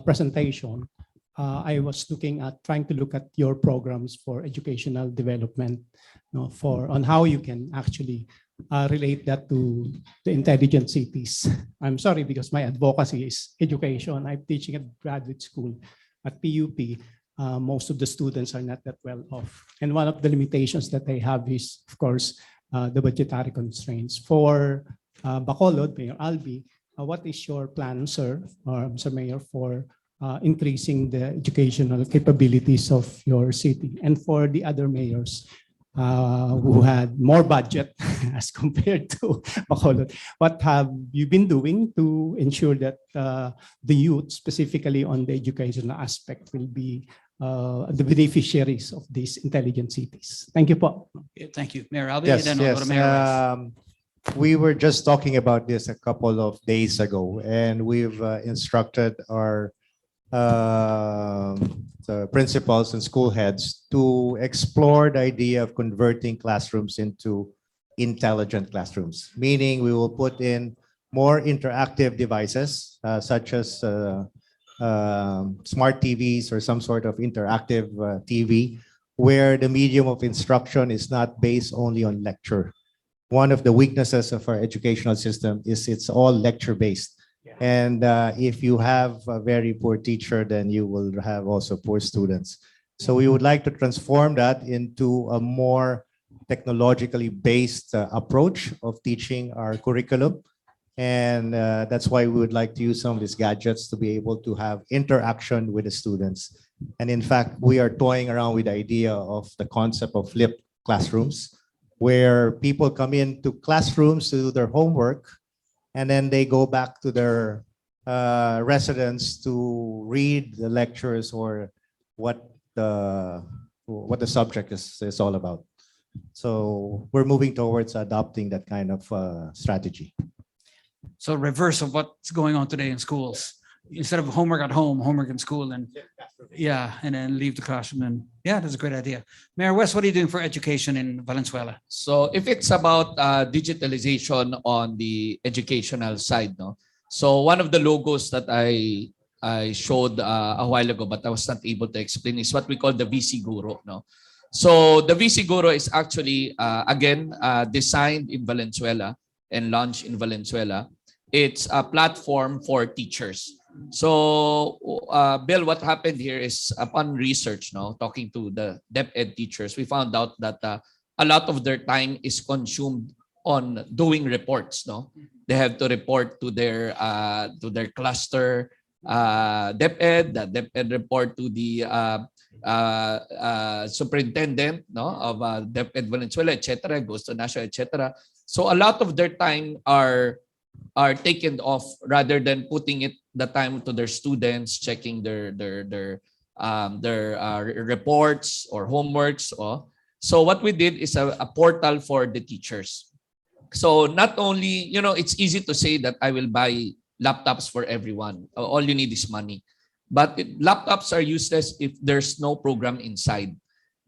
presentation, I was trying to look at your programs for educational development, on how you can actually relate that to the intelligent cities. I'm sorry, because my advocacy is education. I'm teaching at graduate school at PUP. Most of the students are not that well off. And one of the limitations that they have is, of course, the budgetary constraints. For Bacolod, Mayor Albi, what is your plan, sir, or Mr. Mayor, for increasing the educational capabilities of your city? And for the other mayors who had more budget as compared to Bacolod, what have you been doing to ensure that the youth, specifically on the educational aspect, will be the beneficiaries of these intelligent cities? Thank you po. Okay, thank you, Mayor Albi. Yes, And then I'll go to Mayor West. we were just talking about this a couple of days ago, and we've instructed our the principals and school heads to explore the idea of converting classrooms into intelligent classrooms, meaning we will put in more interactive devices such as smart TVs or some sort of interactive TV, where the medium of instruction is not based only on lecture. One of the weaknesses of our educational system is it's all lecture-based. And if you have a very poor teacher, then you will have also poor students. So we would like to transform that into a more technologically based approach of teaching our curriculum. And that's why we would like to use some of these gadgets to be able to have interaction with the students. And in fact, we are toying around with the idea of the concept of flipped classrooms, where people come into classrooms to do their homework, and then they go back to their residence to read the lectures or what the subject is all about. So we're moving towards adopting that kind of strategy. So reverse of what's going on today in schools. Instead of homework at home, homework in school, and and then leave the classroom. And that's a great idea. Mayor West, what are you doing for education in Valenzuela? So if it's about digitalization on the educational side, so one of the logos that I showed a while ago, but I was not able to explain, is what we call the VC Guru. So the VC Guru is actually, again, designed in Valenzuela and launched in Valenzuela. It's a platform for teachers. So, Bill, what happened here is, upon research, talking to the DepEd teachers, we found out that a lot of their time is consumed on doing reports. They have to report to their cluster DepEd. The DepEd report to the superintendent of DepEd Valenzuela, etc. Goes to national, etc. So a lot of their time are taken off, rather than putting the time to their students, checking their reports or homeworks. So what we did is a portal for the teachers. So not only, it's easy to say that I will buy laptops for everyone. All you need is money. But laptops are useless if there's no program inside.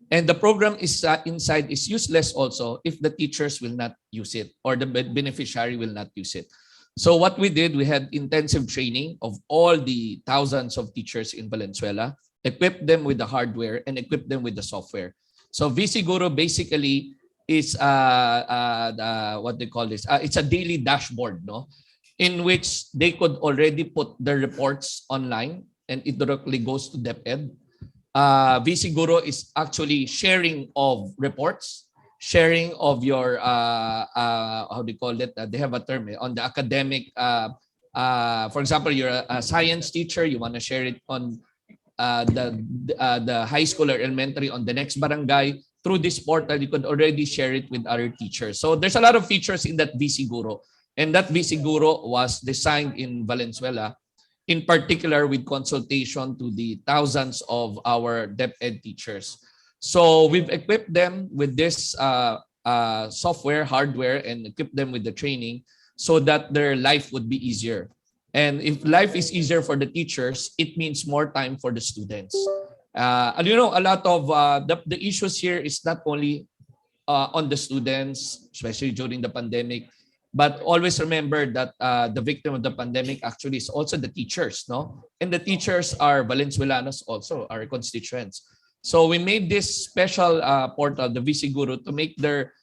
And the program inside is useless also if the teachers will not use it, or the beneficiary will not use it. So what we did, we had intensive training of all the thousands of teachers in Valenzuela, equipped them with the hardware and equipped them with the software. So VC Guru basically is what they call this. It's a daily dashboard, in which they could already put their reports online and it directly goes to DepEd. VC Guro is actually sharing of reports, sharing of your, how do you call it? They have a term on the academic, for example, you're a science teacher, you want to share it on the high school or elementary on the next barangay. Through this portal, you could already share it with other teachers. So there's a lot of features in that VC Guro. And that VC Guro was designed in Valenzuela, in particular with consultation to the thousands of our DepEd teachers. So we've equipped them with this software, hardware, and equipped them with the training so that their life would be easier. And if life is easier for the teachers, it means more time for the students. And you know, a lot of the issues here is not only on the students, especially during the pandemic, but always remember that the victim of the pandemic actually is also the teachers, no? And the teachers are Valenzuelanos also, our constituents. So we made this special portal, the VC Guro, to make their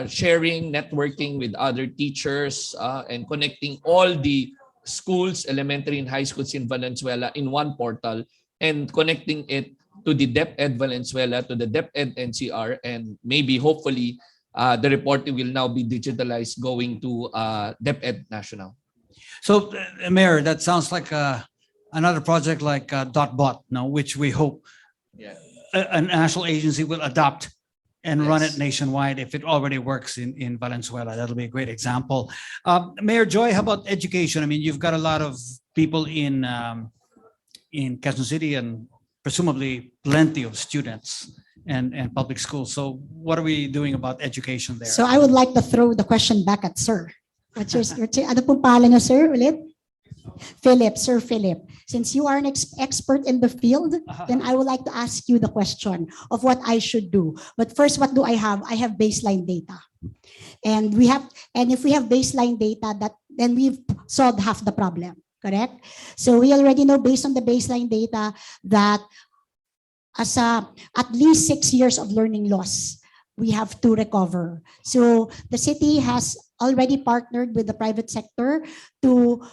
sharing, networking with other teachers, and connecting all the schools, elementary and high schools in Valenzuela in one portal, and connecting it to the DepEd Valenzuela, to the DepEd NCR, and maybe, hopefully, the reporting will now be digitalized going to DepEd National. So, Mayor, that sounds like another project like .bot, no, which we hope a national agency will adopt and run it nationwide if it already works in Valenzuela. That'll be a great example. Mayor Joy, how about education? I mean, you've got a lot of people in Quezon City and presumably plenty of students and public schools. So what are we doing about education there? So I would like to throw the question back at Sir. What's your ano pong pangalan niyo, Sir, ulit? Philip, Sir Philip. Since you are an expert in the field, then I would like to ask you the question of what I should do. But first, what do I have? I have baseline data. And if we have baseline data, then we've solved half the problem. Correct? So we already know based on the baseline data that at least 6 years of learning loss, we have to recover. So the city has already partnered with the private sector to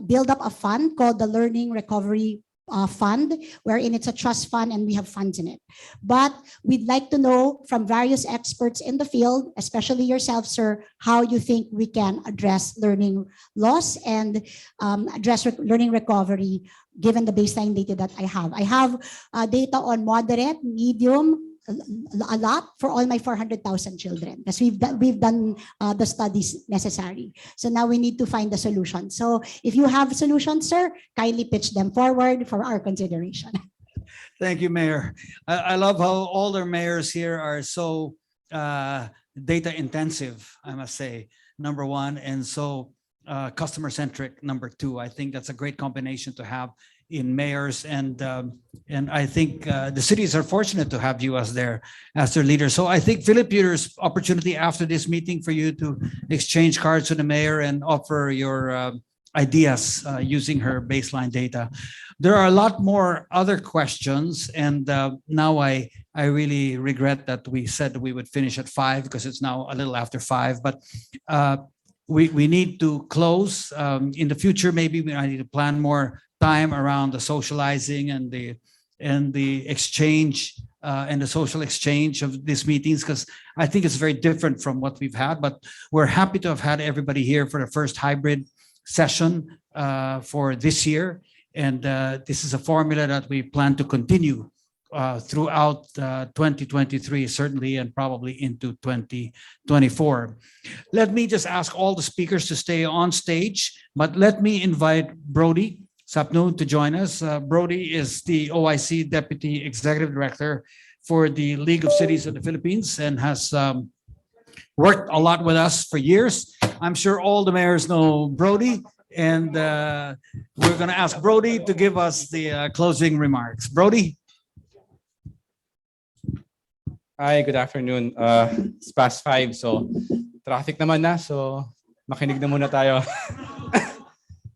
build up a fund called the Learning Recovery Fund, wherein it's a trust fund and we have funds in it. But we'd like to know from various experts in the field, especially yourself, sir, how you think we can address learning loss and address learning recovery given the baseline data that I have. I have data on moderate, medium, a lot for all my 400,000 children because we've done the studies necessary. So now we need to find the solution. So if you have solutions, sir, kindly pitch them forward for our consideration. Thank you, Mayor. I love how all our mayors here are so data intensive, I must say, number one, and so customer centric, number two. I think that's a great combination to have in mayors, and I think the cities are fortunate to have you as their leader. So I think, Philip, there's opportunity after this meeting for you to exchange cards with the mayor and offer your ideas using her baseline data. There are a lot more other questions, and now I really regret that we said we would finish at 5 because it's now a little after 5, but we need to close. In the future, maybe I need to plan more time around the socializing and the exchange and the social exchange of these meetings, because I think it's very different from what we've had. But we're happy to have had everybody here for the first hybrid session for this year, and this is a formula that we plan to continue throughout 2023, certainly, and probably into 2024. Let me just ask all the speakers to stay on stage, but let me invite Brody Sapnoon to join us. Brody is the OIC Deputy Executive Director for the League of Cities of the Philippines and has worked a lot with us for years. I'm sure all the mayors know Brody, and we're going to ask Brody to give us the closing remarks. Brody? Hi, good afternoon. It's past 5, so traffic naman na, so makinig na muna tayo.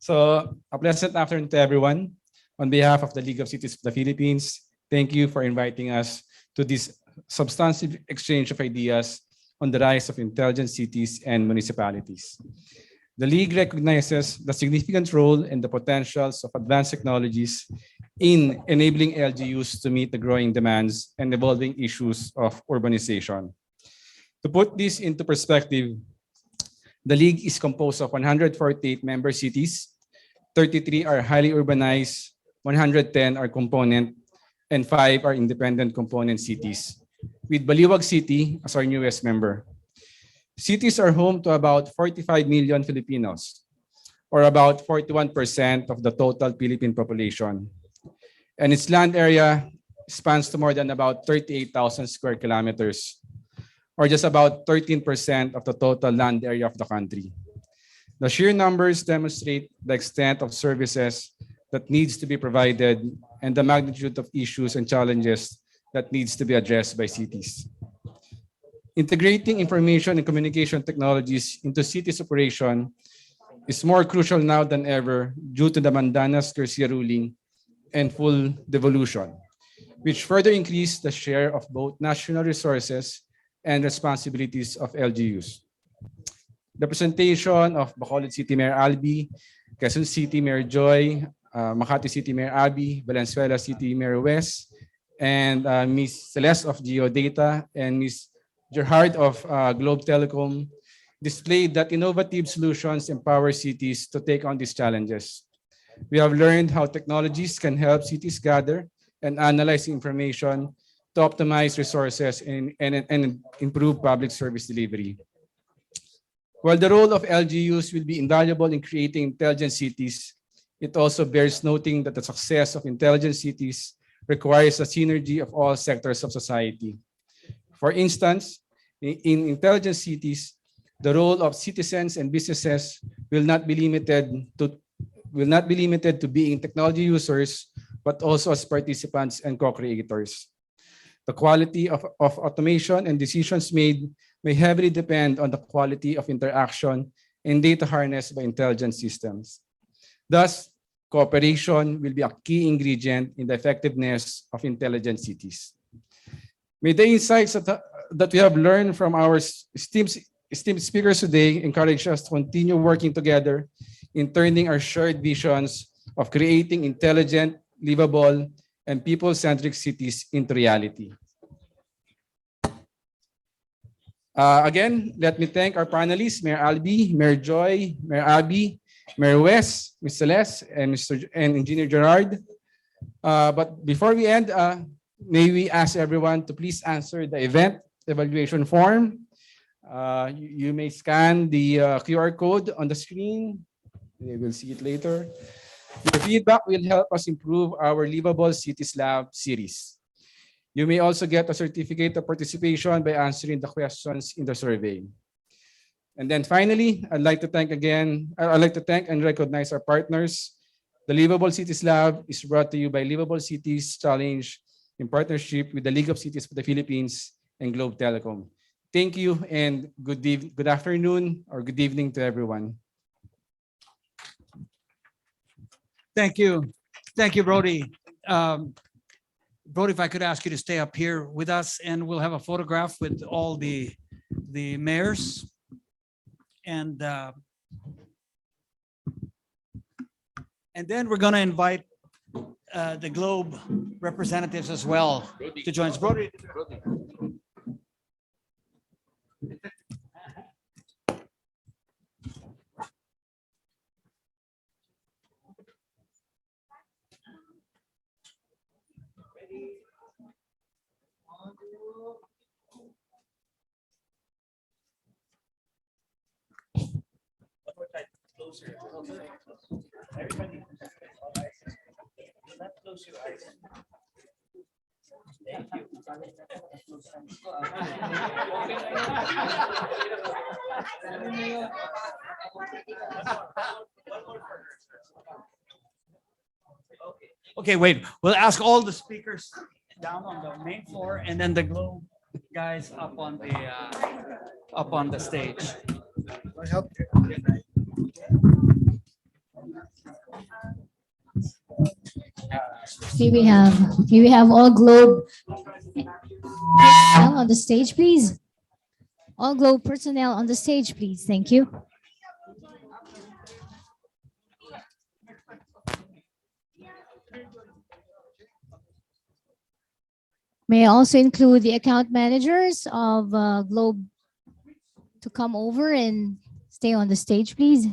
So, a pleasant afternoon to everyone. On behalf of the League of Cities of the Philippines, thank you for inviting us to this substantive exchange of ideas on the rise of intelligent cities and municipalities. The League recognizes the significant role and the potentials of advanced technologies in enabling LGUs to meet the growing demands and evolving issues of urbanization. To put this into perspective, the League is composed of 148 member cities, 33 are highly urbanized, 110 are component, and 5 are independent component cities, with Baliwag City as our newest member. Cities are home to about 45 million Filipinos, or about 41% of the total Philippine population. And its land area spans to more than about 38,000 square kilometers, or just about 13% of the total land area of the country. The sheer numbers demonstrate the extent of services that needs to be provided and the magnitude of issues and challenges that needs to be addressed by cities. Integrating information and communication technologies into cities' operation is more crucial now than ever due to the Mandanas Garcia ruling and full devolution, which further increased the share of both national resources and responsibilities of LGUs. The presentation of Bacolod City Mayor Albi, Quezon City Mayor Joy, Makati City Mayor Abby, Valenzuela City Mayor Wes, and Ms. Celeste of Geodata and Ms. Gerhard of Globe Telecom displayed that innovative solutions empower cities to take on these challenges. We have learned how technologies can help cities gather and analyze information to optimize resources and improve public service delivery. While the role of LGUs will be invaluable in creating intelligent cities, it also bears noting that the success of intelligent cities requires a synergy of all sectors of society. For instance, in intelligent cities, the role of citizens and businesses will not be limited to being technology users, but also as participants and co-creators. The quality of automation and decisions made may heavily depend on the quality of interaction and data harnessed by intelligent systems. Thus, cooperation will be a key ingredient in the effectiveness of intelligent cities. May the insights that we have learned from our esteemed speakers today encourage us to continue working together in turning our shared visions of creating intelligent, livable, and people-centric cities into reality. Again, let me thank our panelists, Mayor Albi, Mayor Joy, Mayor Abby, Mayor Wes, Ms. Celeste, and Engineer Gerard. But before we end, may we ask everyone to please answer the event evaluation form. You may scan the QR code on the screen. We will see it later. Your feedback will help us improve our Livable Cities Lab series. You may also get a certificate of participation by answering the questions in the survey. And then finally, I'd like to thank and recognize our partners. The Livable Cities Lab is brought to you by Livable Cities Challenge in partnership with the League of Cities for the Philippines and Globe Telecom. Thank you and good afternoon or good evening to everyone. Thank you. Thank you, Brody. Brody, if I could ask you to stay up here with us and we'll have a photograph with all the mayors. And then we're going to invite the Globe representatives as well to join us. Brody. Everybody, close your eyes. Thank you. Okay, wait. We'll ask all the speakers down on the main floor, and then the Globe guys up on the stage. I help you. May we have all Globe personnel on the stage, please. All Globe personnel on the stage, please. Thank you. May I also include the account managers of Globe to come over and stay on the stage, please?